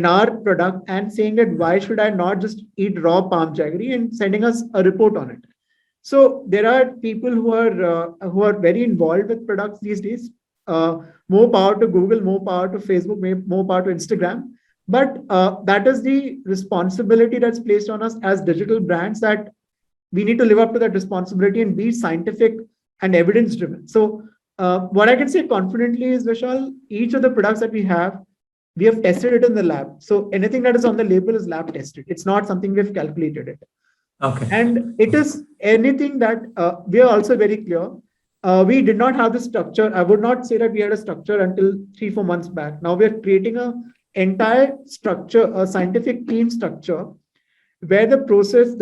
our product and saying that why should I not just eat raw palm jaggery, and sending us a report on it. So there are people who are very involved with products these days. More power to Google, more power to Facebook, more power to Instagram. But that is the responsibility that's placed on us as digital brands, that we need to live up to that responsibility and be scientific and evidence driven. So what I can say confidently is, Vishal, each of the products that we have tested it in the lab. So anything that is on the label is lab tested. It's not something we've calculated it. Okay. And it is anything that we are also very clear. We did not have the structure. I would not say that we had a structure until 3-4 months back. Now we are creating an entire structure, a scientific team structure, where the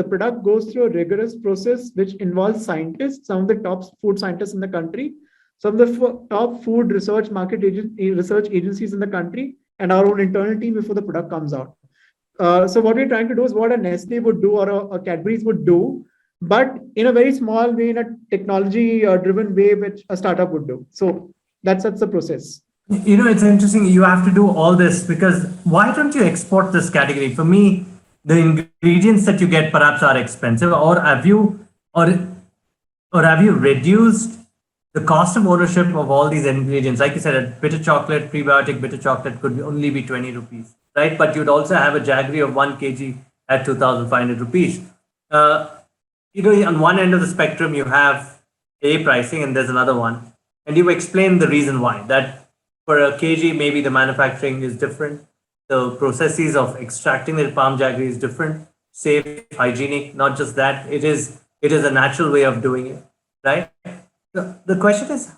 product goes through a rigorous process which involves scientists, some of the top food scientists in the country, some of the top food research research agencies in the country, and our own internal team before the product comes out. So what we're trying to do is what a Nestle would do, or a Cadbury's would do, but in a very small way, in a technology-driven way, which a startup would do. So that's the process. It's interesting. You have to do all this because why don't you export this category? For me, the ingredients that you get perhaps are expensive, or have you reduced the cost of ownership of all these ingredients? Like you said, a bitter chocolate, prebiotic bitter chocolate could only be 20 rupees, right? But you'd also have a jaggery of 1 kg at 2,500 rupees. On one end of the spectrum, you have A pricing, and there's another one. And you explain the reason why. That for a kg, maybe the manufacturing is different. The processes of extracting the palm jaggery is different, safe, hygienic. Not just that, it is a natural way of doing it, right? The question is,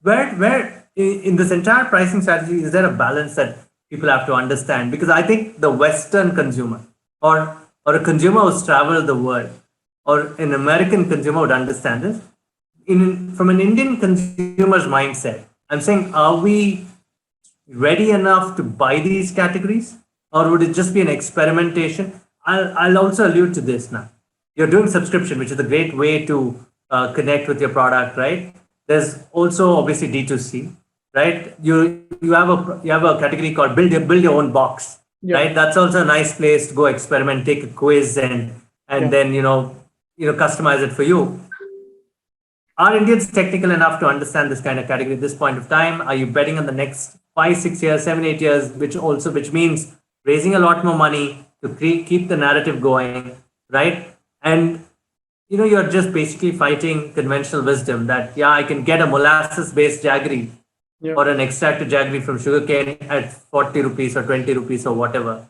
where in this entire pricing strategy, is there a balance that people have to understand? Because I think the Western consumer, or a consumer who's traveled the world, or an American consumer would understand this. From an Indian consumer's mindset, I'm saying, are we ready enough to buy these categories, or would it just be an experimentation? I'll also allude to this now. You're doing subscription, which is a great way to connect with your product, right? There's also obviously D2C, right? You have a category called build your own box, right? That's also a nice place to go experiment, take a quiz, and then customize it for you. Are Indians technical enough to understand this kind of category at this point of time? Are you betting on the next 5, 6 years, 7, 8 years, which means raising a lot more money to keep the narrative going, right? And you're just basically fighting conventional wisdom that I can get a molasses-based jaggery or an extracted jaggery from sugarcane at 40 rupees or 20 rupees or whatever,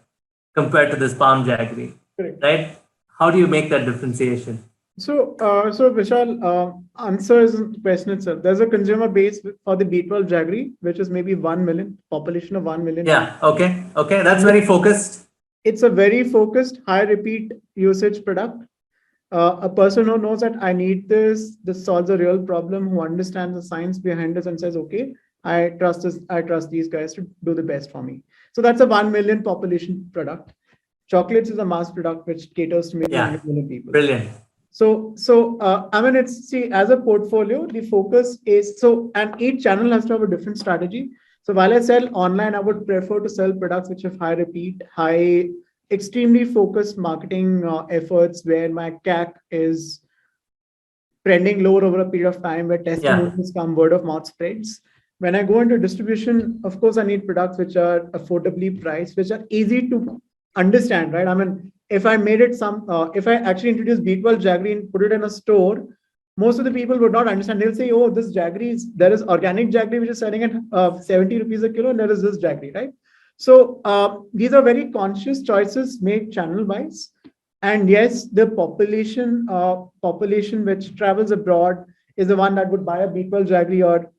compared to this palm jaggery, right? How do you make that differentiation? So Vishal, answers the question itself. There's a consumer base for the B12 jaggery, which is maybe 1 million, population of 1 million. Yeah. Okay. That's very focused. It's a very focused, high repeat usage product. A person who knows that I need this solves a real problem, who understands the science behind this and says, okay, I trust these guys to do the best for me. So that's a 1 million population product. Chocolates is a mass product which caters to maybe 100 million people. Brilliant. So as a portfolio, the focus is and each channel has to have a different strategy. So while I sell online, I would prefer to sell products which have high repeat, extremely focused marketing efforts, where my CAC is trending lower over a period of time, where testimonials come, word of mouth spreads. When I go into distribution, of course, I need products which are affordably priced, which are easy to understand, right? I mean, if I actually introduce B12 jaggery and put it in a store, most of the people would not understand. They'll say, oh, there is organic jaggery which is selling at 70 rupees a kilo, and there is this jaggery, right? So these are very conscious choices made channel-wise. And yes, the population which travels abroad is the one that would buy a B12 jaggery, or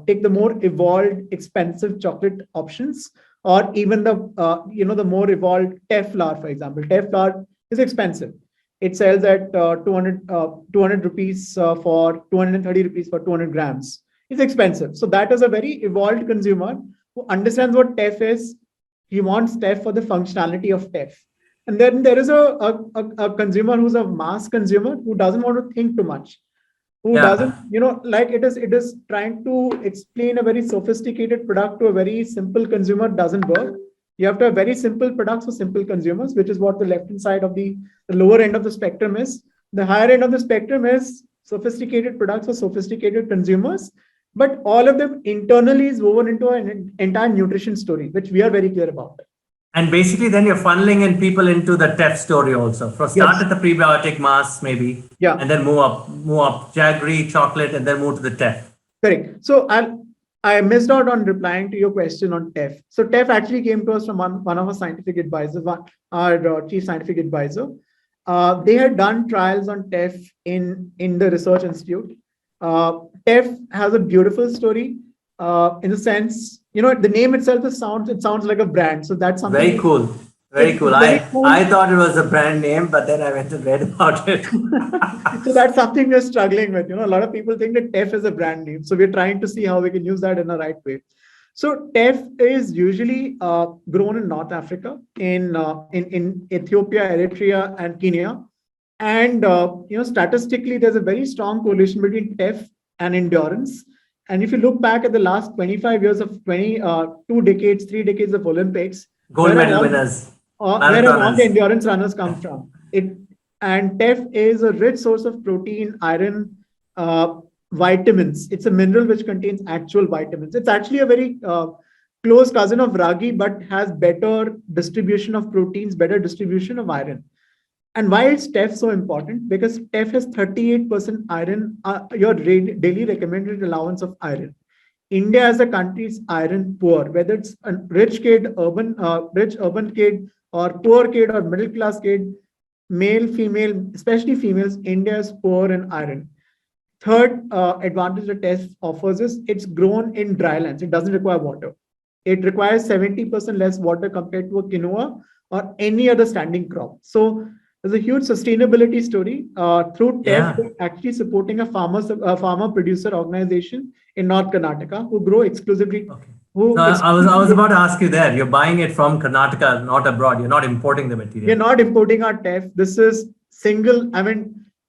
take the more evolved, expensive chocolate options, or even the more evolved teff flour, for example. Teff flour is expensive. It sells at 200 rupees for 230 rupees for 200 grams. It's expensive. So that is a very evolved consumer who understands what TEF is. He wants TEF for the functionality of TEF. And then there is a consumer who's a mass consumer who doesn't want to think too much, who doesn't, Yeah. like it is trying to explain a very sophisticated product to a very simple consumer doesn't work. You have to have very simple products for simple consumers, which is what the left hand side of the lower end of the spectrum is. The higher end of the spectrum is sophisticated products for sophisticated consumers, but all of them internally is woven into an entire nutrition story, which we are very clear about. And basically, then you're funneling in people into the TEF story also. For start Yes. at the prebiotic mass, maybe, Yeah. and then move up, jaggery, chocolate, and then move to the TEF. Correct. So I missed out on replying to your question on TEF. So TEF actually came to us from one of our scientific advisors, our chief scientific advisor. They had done trials on TEF in the research institute. TEF has a beautiful story in the sense, the name itself sounds like a brand. So that's something Very cool. Very cool. it's very cool. I thought it was a brand name, but then I went and read about it. So that's something we're struggling with. A lot of people think that TEF is a brand name. So we're trying to see how we can use that in the right way. So TEF is usually grown in North Africa, in Ethiopia, Eritrea, and Kenya. And statistically, there's a very strong correlation between TEF and endurance. And if you look back at the last 25 years of 2 decades, 3 decades of Olympics, Gold medal winners. where have all the endurance runners come from? And TEF is a rich source of protein, iron, vitamins. It's a mineral which contains actual vitamins. It's actually a very close cousin of ragi, but has better distribution of proteins, better distribution of iron. And why is TEF so important? Because TEF has 38% iron, your daily recommended allowance of iron. India as a country is iron poor, whether it's a rich urban kid, or poor kid, or middle class kid, male, female, especially females, India is poor in iron. Third advantage the TEF offers is it's grown in dry lands. It doesn't require water. It requires 70% less water compared to a quinoa or any other standing crop. So there's a huge sustainability story through TEF, actually supporting a farmer producer organization in North Karnataka who grow exclusively. Okay. I was about to ask you there. You're buying it from Karnataka, not abroad. You're not importing the material. We're not importing our TEF. This is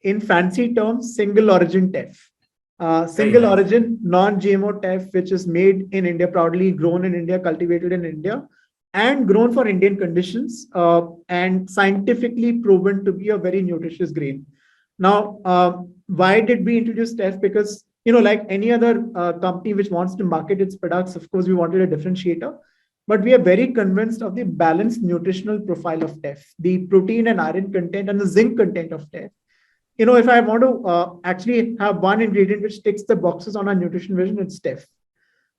in fancy terms, single origin TEF. Single origin, non-GMO TEF, which is made in India, proudly grown in India, cultivated in India, and grown for Indian conditions, and scientifically proven to be a very nutritious grain. Now, why did we introduce TEF? Because, like any other company which wants to market its products, of course, we wanted a differentiator. But we are very convinced of the balanced nutritional profile of TEF, the protein and iron content and the zinc content of TEF. If I want to actually have one ingredient which ticks the boxes on our nutrition vision, it's TEF.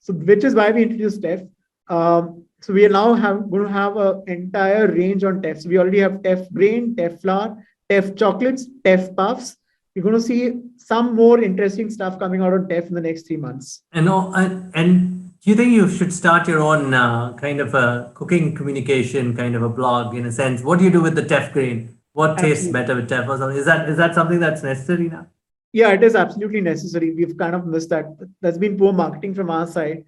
So, which is why we introduced TEF. So we are now going to have an entire range on TEF. So we already have TEF grain, TEF flour, TEF chocolates, TEF puffs. You're going to see some more interesting stuff coming out on TEF in the next 3 months. And do you think you should start your own kind of a cooking communication kind of a blog in a sense? What do you do with the TEF grain? What tastes better with TEF or something? Is that something that's necessary now? Yeah, it is absolutely necessary. We've kind of missed that. That's been poor marketing from our side.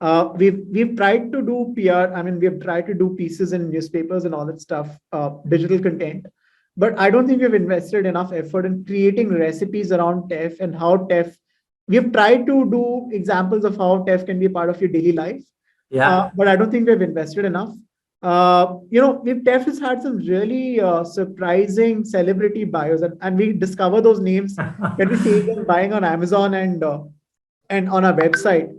We've tried to do PR. We've tried to do pieces in newspapers and all that stuff, digital content. But I don't think we've invested enough effort in creating recipes around TEF and how TEF. We've tried to do examples of how TEF can be a part of your daily life. Yeah. But I don't think we've invested enough. TEF has had some really surprising celebrity bios, and we discover those names when we see them buying on Amazon and on our website.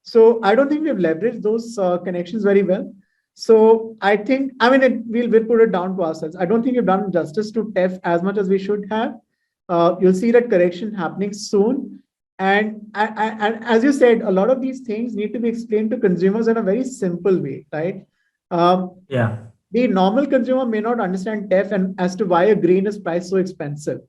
So I don't think we've leveraged those connections very well. So I think, we'll put it down to ourselves. I don't think we've done justice to TEF as much as we should have. You'll see that correction happening soon. And as you said, a lot of these things need to be explained to consumers in a very simple way, right? The normal consumer may not understand TEF and as to why a grain is priced so expensive.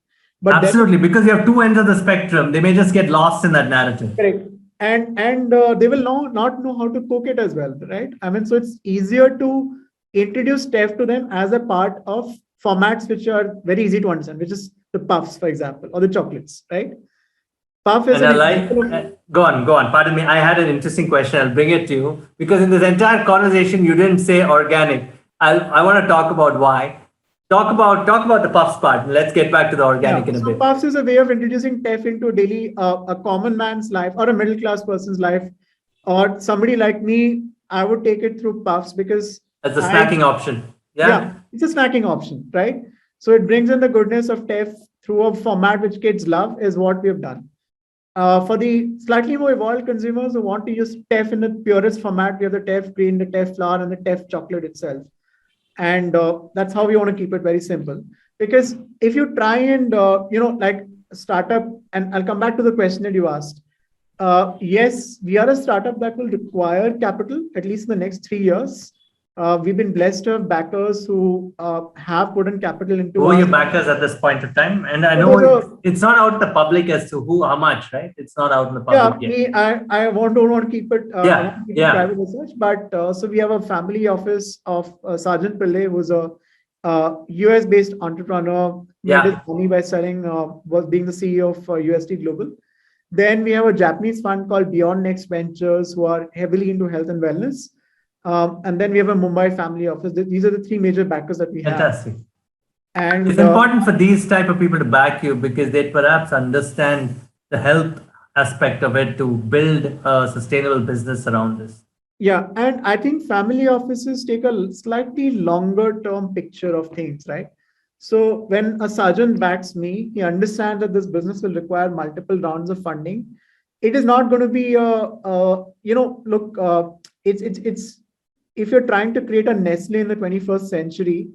But absolutely, because you have two ends of the spectrum. They may just get lost in that narrative. Correct. And they will not know how to cook it as well, right? So it's easier to introduce TEF to them as a part of formats which are very easy to understand, which is the puffs, for example, or the chocolates, right? Puff is And an I like, example of, go on, go on. Pardon me. I had an interesting question. I'll bring it to you because in this entire conversation, you didn't say organic. I want to talk about why. Talk about the puffs part. Let's get back to the yeah. organic in a So bit. Puffs is a way of introducing TEF into daily, a common man's life or a middle class person's life, or somebody like me. I would take it through Puffs because As a I, snacking option. yeah, Yeah. it's a snacking option, right? So it brings in the goodness of TEF through a format which kids love, is what we have done. For the slightly more evolved consumers who want to use TEF in the purest format, we have the TEF green, the TEF flour, and the TEF chocolate itself. And that's how we want to keep it very simple. Because if you try and, like startup, and I'll come back to the question that you asked. Yes, we are a startup that will require capital, at least in the next 3 years. We've been blessed to have backers who have put in capital Who into are us. your backers at this point of time? And I So know there's a it's not out in the public as to who, how much, right? It's not out in the Yeah, public yet. don't want to keep it. I want Yeah. to keep it Yeah. private research. But so we have a family office of Sergeant Pillai, who's a US based entrepreneur, made his Yeah. money by selling, was being the CEO of UST Global. Then we have a Japanese fund called Beyond Next Ventures, who are heavily into health and wellness. And then we have a Mumbai family office. These are the three major backers that we have. Fantastic. It's And important for these type of people to back you because they perhaps understand the health aspect of it to build a sustainable business around this. yeah, and I think family offices take a slightly longer term picture of things, right? So when a sergeant backs me, he understands that this business will require multiple rounds of funding. It is not going to be look, it's if you're trying to create a Nestle in the 21st century,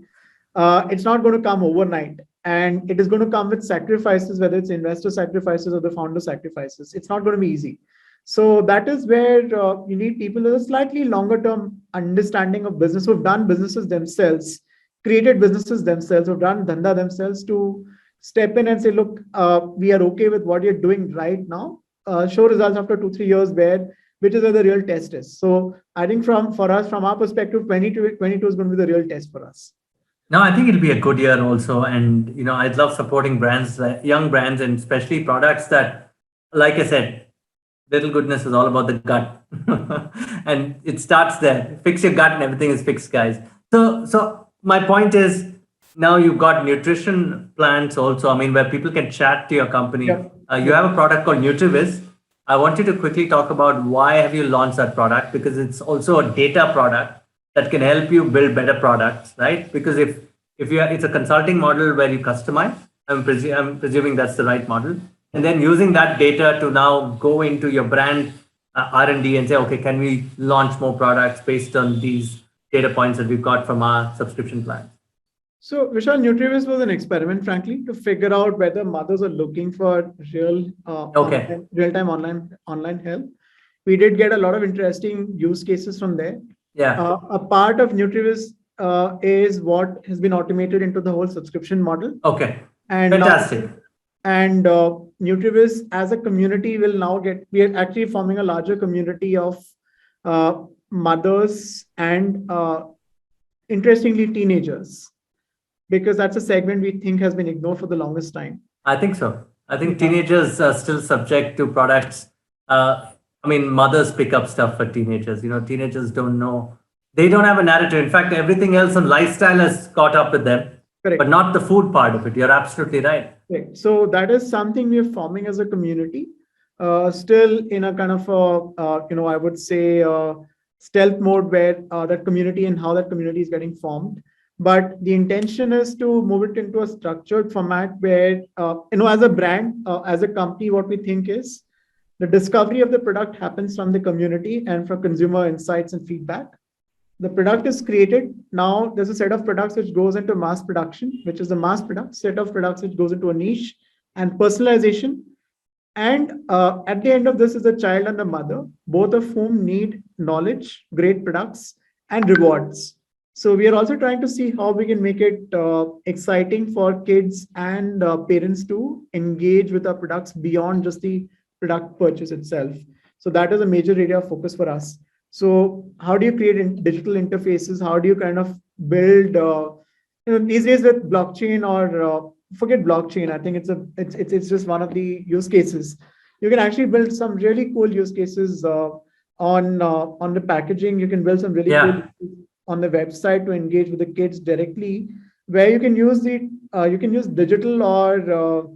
it's not going to come overnight. And it is going to come with sacrifices, whether it's investor sacrifices or the founder sacrifices. It's not going to be easy. So that is where you need people with a slightly longer term understanding of business, who've done businesses themselves, created businesses themselves, who've done dhanda themselves, to step in and say, look, we are okay with what you're doing right now. Show results after 2, 3 years, which is where the real test is. So I think for us, from our perspective, 2022 is going to be the real test for us. No, I think it'll be a good year also. And, I'd love supporting brands, young brands, and especially products that, like I said, little goodness is all about the gut. And it starts there. Fix your gut and everything is fixed, guys. So my point is now you've got nutrition plans also. I mean, where people can chat to your company. Yeah. You have a product called NutriVis. I want you to quickly talk about why have you launched that product, because it's also a data product that can help you build better products, right? Because if you are, it's a consulting model where you customize. I'm presuming that's the right model, and then using that data to now go into your brand R&D and say, okay, can we launch more products based on these data points that we've got from our subscription plans? So, Vishal, NutriVis was an experiment, frankly, to figure out whether mothers are looking for Okay. real-time online help. We did get a lot of interesting use cases from there. Yeah. A part of NutriVis is what has been automated into the whole subscription model. Okay. And Fantastic. And NutriVis as a community will now we are actually forming a larger community of mothers and interestingly teenagers, because that's a segment we think has been ignored for the longest time. I think so. I think teenagers are still subject to products. I mean, mothers pick up stuff for teenagers. Teenagers don't know. They don't have a narrative. In fact, everything else on lifestyle has caught up with them. Correct. But not the food part of it. You're absolutely right. Right. So that is something we're forming as a community, still in a kind of I would say stealth mode, where that community and how that community is getting formed. But the intention is to move it into a structured format where, as a brand, as a company, what we think is the discovery of the product happens from the community and from consumer insights and feedback. The product is created. Now there's a set of products which goes into mass production, which is the mass product, set of products which goes into a niche and personalization. And at the end of this is the child and the mother, both of whom need knowledge, great products, and rewards. So we are also trying to see how we can make it exciting for kids and parents to engage with our products beyond just the product purchase itself. So that is a major area of focus for us. So how do you create digital interfaces? How do you kind of build, these days with blockchain, or forget blockchain, I think it's just one of the use cases. you can actually build some really cool use cases on the packaging. You can build some really cool Yeah. on the website to engage with the kids directly, where you can use you can use digital, or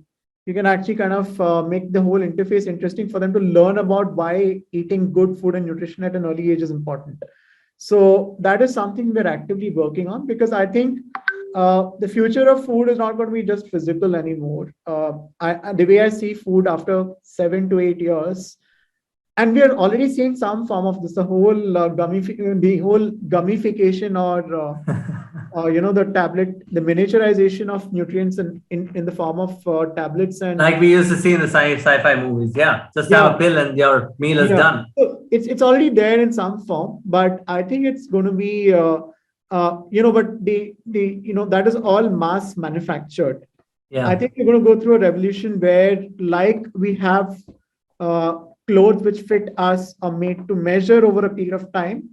you can actually kind of make the whole interface interesting for them to learn about why eating good food and nutrition at an early age is important. So that is something we're actively working on, because I think the future of food is not going to be just physical anymore. The way I see food after 7 to 8 years, and we are already seeing some form of this, the whole gamification, or the the miniaturization of nutrients in the form of tablets. And Like we used to see in the sci-fi movies. Yeah. Just have yeah, a pill and your meal is yeah. done. So it's already there in some form, but I think it's going to be but the that is all mass manufactured. I Yeah. think we're going to go through a revolution where, like we have uh, clothes which fit us are made to measure over a period of time,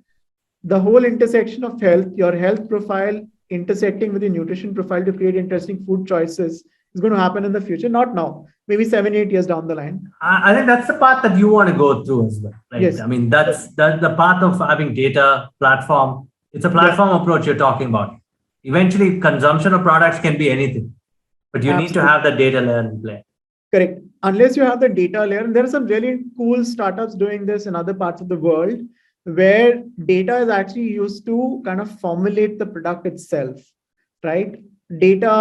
the whole intersection of health, your health profile intersecting with your nutrition profile to create interesting food choices, is going to happen in the future. Not now, maybe 7, 8 years down the line. I think that's the path that you want to go through as well, right? Yes. I mean, that's the path of having data platform. It's a Yeah. platform approach you're talking about. Eventually, consumption of products can be anything, but you need to Absolutely. have the data layer in play. Correct. Unless you have the data layer, and there are some really cool startups doing this in other parts of the world, where data is actually used to kind of formulate the product itself, right? Data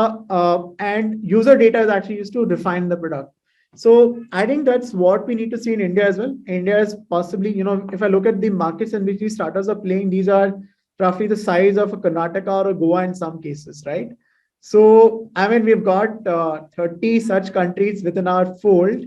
and user data is actually used to refine the product. So I think that's what we need to see in India as well. India is possibly, if I look at the markets in which these startups are playing, these are roughly the size of a Karnataka or a Goa in some cases, right? So, I mean, we've got 30 such countries within our fold.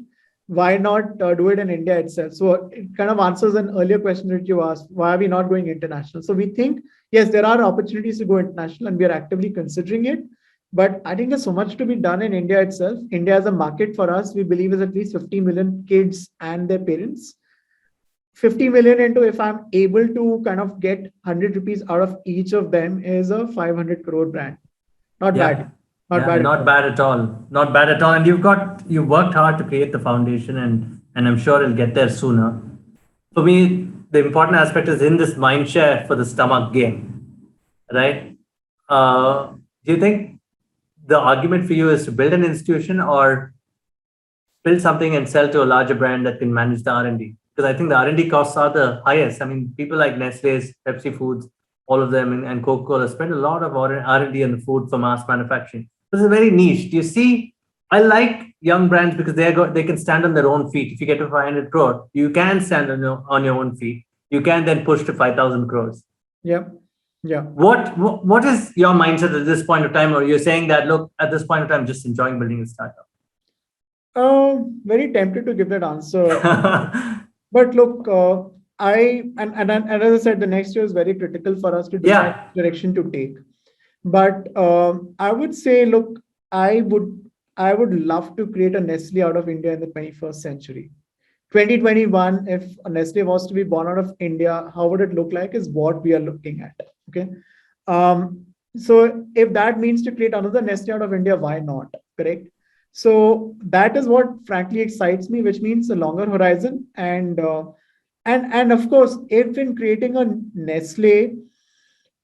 Why not do it in India itself? So, it kind of answers an earlier question that you asked, why are we not going international? So, we think, yes, there are opportunities to go international, and we are actively considering it. But I think there's so much to be done in India itself. India as a market for us, we believe, is at least 50 million kids and their parents. 50 million into, if I'm able to kind of get 100 rupees out of each of them, is a 500 crore brand. Not Yeah. bad. Not Yeah, bad at not all. bad at all. Not bad at all. And you worked hard to create the foundation, and I'm sure it'll get there sooner. For me, the important aspect is in this mind share for the stomach game, right? Do you think the argument for you is to build an institution or build something and sell to a larger brand that can manage the R&D? Because I think the R&D costs are the highest. I mean, people like Nestle's, Pepsi Foods, all of them, and Coca-Cola spend a lot of R&D on the food for mass manufacturing. This is very niche. Do you see? I like young brands because they can stand on their own feet. If you get to 500 crore, you can stand on your own feet. You can then push to 5,000 crores. Yeah. Yeah. What is your mindset at this point of time? Or you're saying that, look, at this point of time, just enjoying building a startup? Very tempted to give that answer. But look, and as I said, the next year is very critical for us to decide Yeah. which direction to take. But I would say, look, I would I would love to create a Nestle out of India in the 21st century. 2021, if a Nestle was to be born out of India, how would it look like is what we are looking at. Okay. So if that means to create another Nestle out of India, why not? Correct. So that is what frankly excites me, which means a longer horizon. And of course, if in creating a Nestle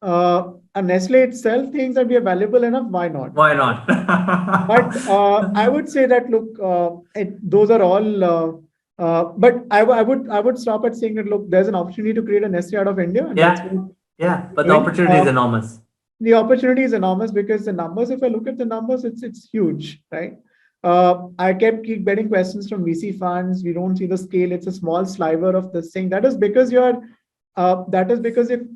itself thinks that we are valuable enough, why not? Why not? But I would say that, look, those are all. But I would stop at saying that, look, there's an opportunity to create a Nestle out of India, and that's Yeah. what Yeah. But we're the doing. opportunity is enormous. The opportunity is enormous because the numbers, if I look at the numbers, it's huge, right? I keep getting questions from VC funds. We don't see the scale. It's a small sliver of this thing. That is because you're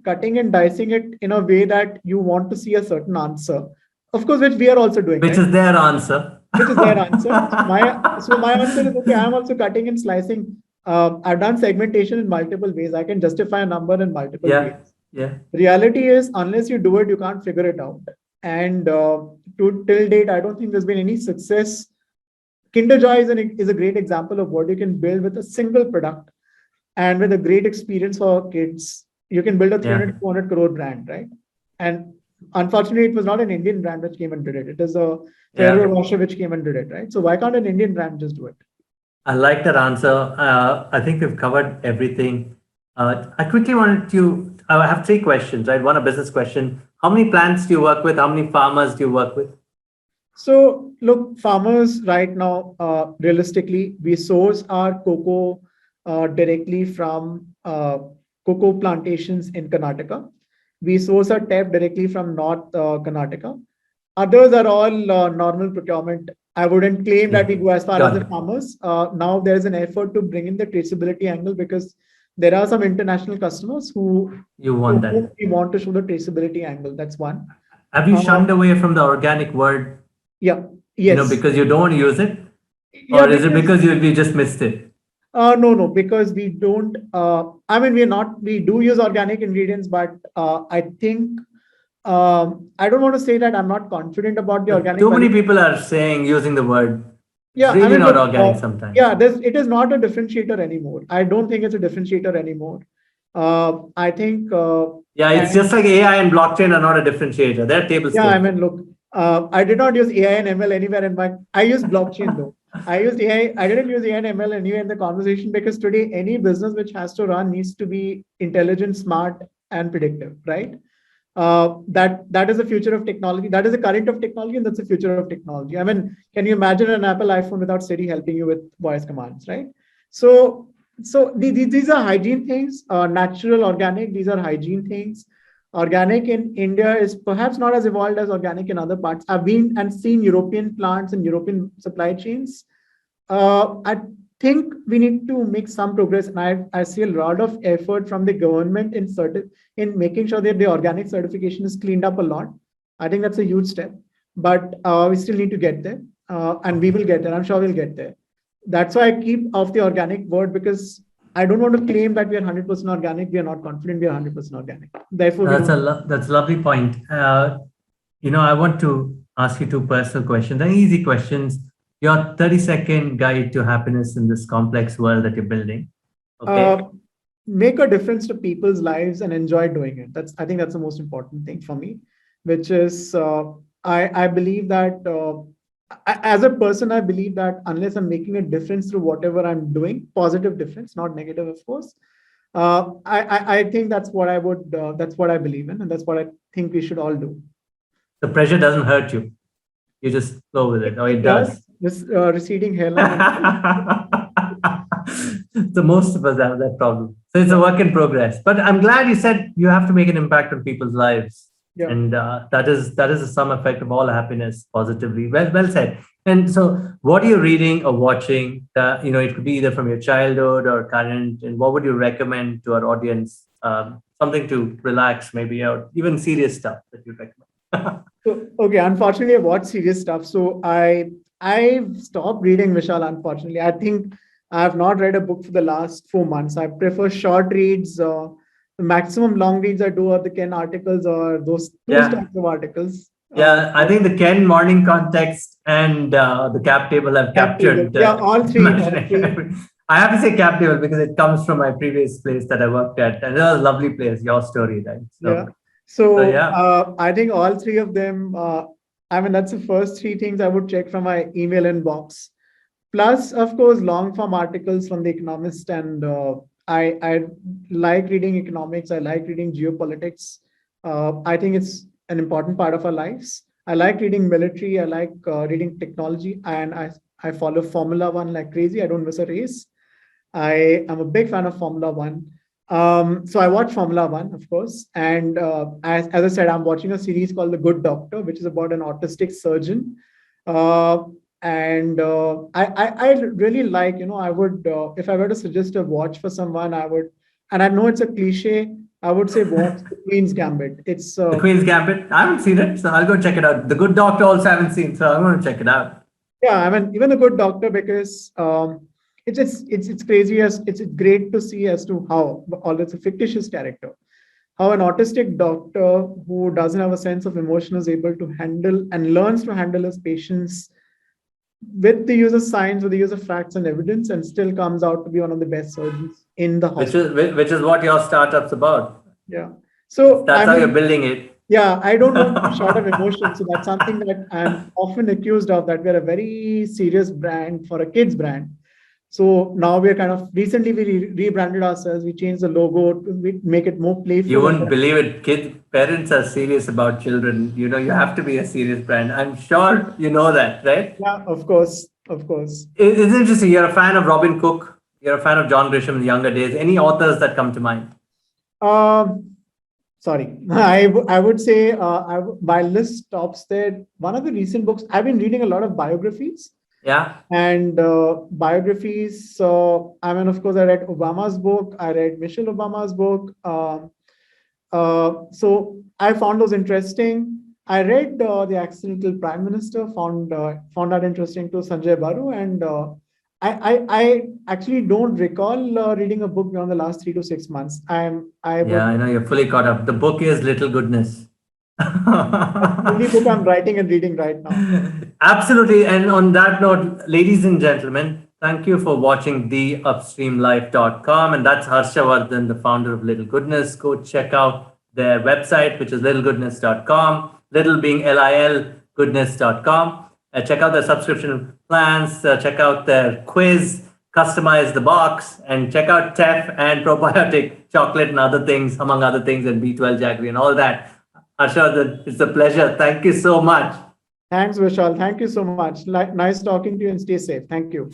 cutting and dicing it in a way that you want to see a certain answer. Of course, which we are also doing, Which right? is their answer. Which is their answer. My answer is, okay, I'm also cutting and slicing. I've done segmentation in multiple ways. I can justify a number in multiple ways. Yeah. Yeah. Reality is, unless you do it, you can't figure it out. And till date, I don't think there's been any success. Kinder Joy is a great example of what you can build with a single product and with a great experience for kids. You can build a Yeah. 300, 400 crore brand, right? And unfortunately, it was not an Indian brand which came and did it. It is a Ferrero Yeah. Rocher which came and did it, right? So why can't an Indian brand just do it? I like that answer. I think we've covered everything. I quickly wanted to, I have three questions, right? One, a business question. How many plants do you work with? How many farmers do you work with? So look, farmers right now, realistically, we source our cocoa directly from cocoa plantations in Karnataka. We source our TEF directly from North Karnataka. Others are all normal procurement. I wouldn't claim that we Yeah, go as far as got the it. farmers. Now there's an effort to bring in the traceability angle because there are some international customers who You to want whom that. we want to show the traceability angle. That's one. Have you Uh, shunned away from the organic word, yeah, yes. because you don't want to use it? Yeah, Or is it because because we just missed it? no, because we don't. I mean, we're not. We do use organic ingredients, but I think I don't want to say that I'm not confident about the But organic too many value. people are saying, using the word. It's Yeah, I really mean, not look, organic sometimes. yeah, it is not a differentiator anymore. I don't think it's a differentiator anymore. I think, Yeah, it's just and like AI and blockchain are not a differentiator. They're table yeah, I stakes. mean, look, I did not use AI and ML anywhere in my. I used blockchain though. I used AI. I didn't use AI and ML anywhere in the conversation because today any business which has to run needs to be intelligent, smart, and predictive, right? That is the future of technology. That is the current of technology, and that's the future of technology. I mean, can you imagine an Apple iPhone without Siri helping you with voice commands, right? So, these are hygiene things. Natural, organic. These are hygiene things. Organic in India is perhaps not as evolved as organic in other parts. I've been and seen European plants and European supply chains. I think we need to make some progress, and I see a lot of effort from the government in making sure that the organic certification is cleaned up a lot. I think that's a huge step, but we still need to get there, and we will get there. I'm sure we'll get there. That's why I keep off the organic word because I don't want to claim that we are 100% organic. We are not confident we are 100% organic. Therefore, we don't. That's a lovely point. I want to ask you two personal questions, and easy questions. Your 30-second guide to happiness in this complex world that you're building. Okay. Uh, Make a difference to people's lives and enjoy doing it. I think that's the most important thing for me, which is I believe that as a person, I believe that unless I'm making a difference through whatever I'm doing, positive difference, not negative, of course. I think that's what I believe in, and that's what I think we should all do. The pressure doesn't hurt you. You just flow with it, or it It does. does. This receding hairline and So most of us have that problem. So it's a yeah, work in progress. But I'm glad you said you have to make an impact on people's lives, yeah. and that is the sum effect of all happiness positively. Well said. And so, what are you reading or watching? It could be either from your childhood or current. And what would you recommend to our audience? Something to relax, maybe, or even serious stuff that you recommend. So, okay, unfortunately, I watch serious stuff. So I've stopped reading Vishal. Unfortunately, I think I have not read a book for the last 4 months. I prefer short reads. The maximum long reads I do are the Ken articles or those Yeah. types of articles. Yeah, I think the Ken morning context and the cap table have Cap table. captured Yeah, all three. I have to say cap table because it comes from my previous place that I worked at, and it was a lovely place. Your story, right? Yeah. So So yeah, I think all three of them. I mean, that's the first three things I would check from my email inbox. Plus, of course, long form articles from the Economist, and I like reading economics. I like reading geopolitics. I think it's an important part of our lives. I like reading military. I like reading technology, and I follow Formula One like crazy. I don't miss a race. I am a big fan of Formula One. So I watch Formula One, of course, and as I said, I'm watching a series called The Good Doctor, which is about an autistic surgeon. Uh, and I really like, I would, if I were to suggest a watch for someone, I would, and I know it's a cliche, I would say watch The Queen's Gambit. It's the Queen's Gambit. I haven't seen it, so I'll go check it out. The Good Doctor also haven't seen, so I'm going to check it out. Yeah, I mean, even The Good Doctor, because it's crazy as it's great to see as to how, although it's a fictitious character, how an autistic doctor who doesn't have a sense of emotion is able to handle and learns to handle his patients with the use of science, with the use of facts and evidence, and still comes out to be one of the best surgeons in the Which hospital. is which is what your startup's about. Yeah. So That's I how you're mean, building it. yeah, I don't want to be short of emotion. So that's something that I'm often accused of, that we're a very serious brand for a kids brand. So now we're kind of recently we rebranded ourselves. We changed the logo to make it more playful. You wouldn't believe it. Parents are serious about children. You have to be a serious brand. I'm sure you know that, right? Yeah, of course, of course. It's interesting. You're a fan of Robin Cook. You're a fan of John Grisham in the younger days. Any authors that come to mind? Sorry, I would say my list stops there. One of the recent books I've been reading a lot of biographies. Yeah. And biographies. I mean, of course, I read Obama's book. I read Michelle Obama's book. So I found those interesting. I read The Accidental Prime Minister. Found that interesting too, Sanjay Baru. And I actually don't recall reading a book beyond the last 3 to 6 months. I would. Yeah, I know you're fully caught up. The book is Little Goodness. That's the only book I'm writing and reading right now. Absolutely. And on that note, ladies and gentlemen, thank you for watching theupstreamlife.com. And that's Harshavardhan, the founder of Little Goodness. Go check out their website, which is littlegoodness.com, little being LIL, goodness.com. Check out their subscription plans, check out their quiz, customize the box, and check out TEF and probiotic chocolate and other things, among other things, and B12 jaggery and all that. Harshavardhan, it's a pleasure. Thank you so much. Thanks, Vishal. Thank you so much. Nice talking to you and stay safe. Thank you.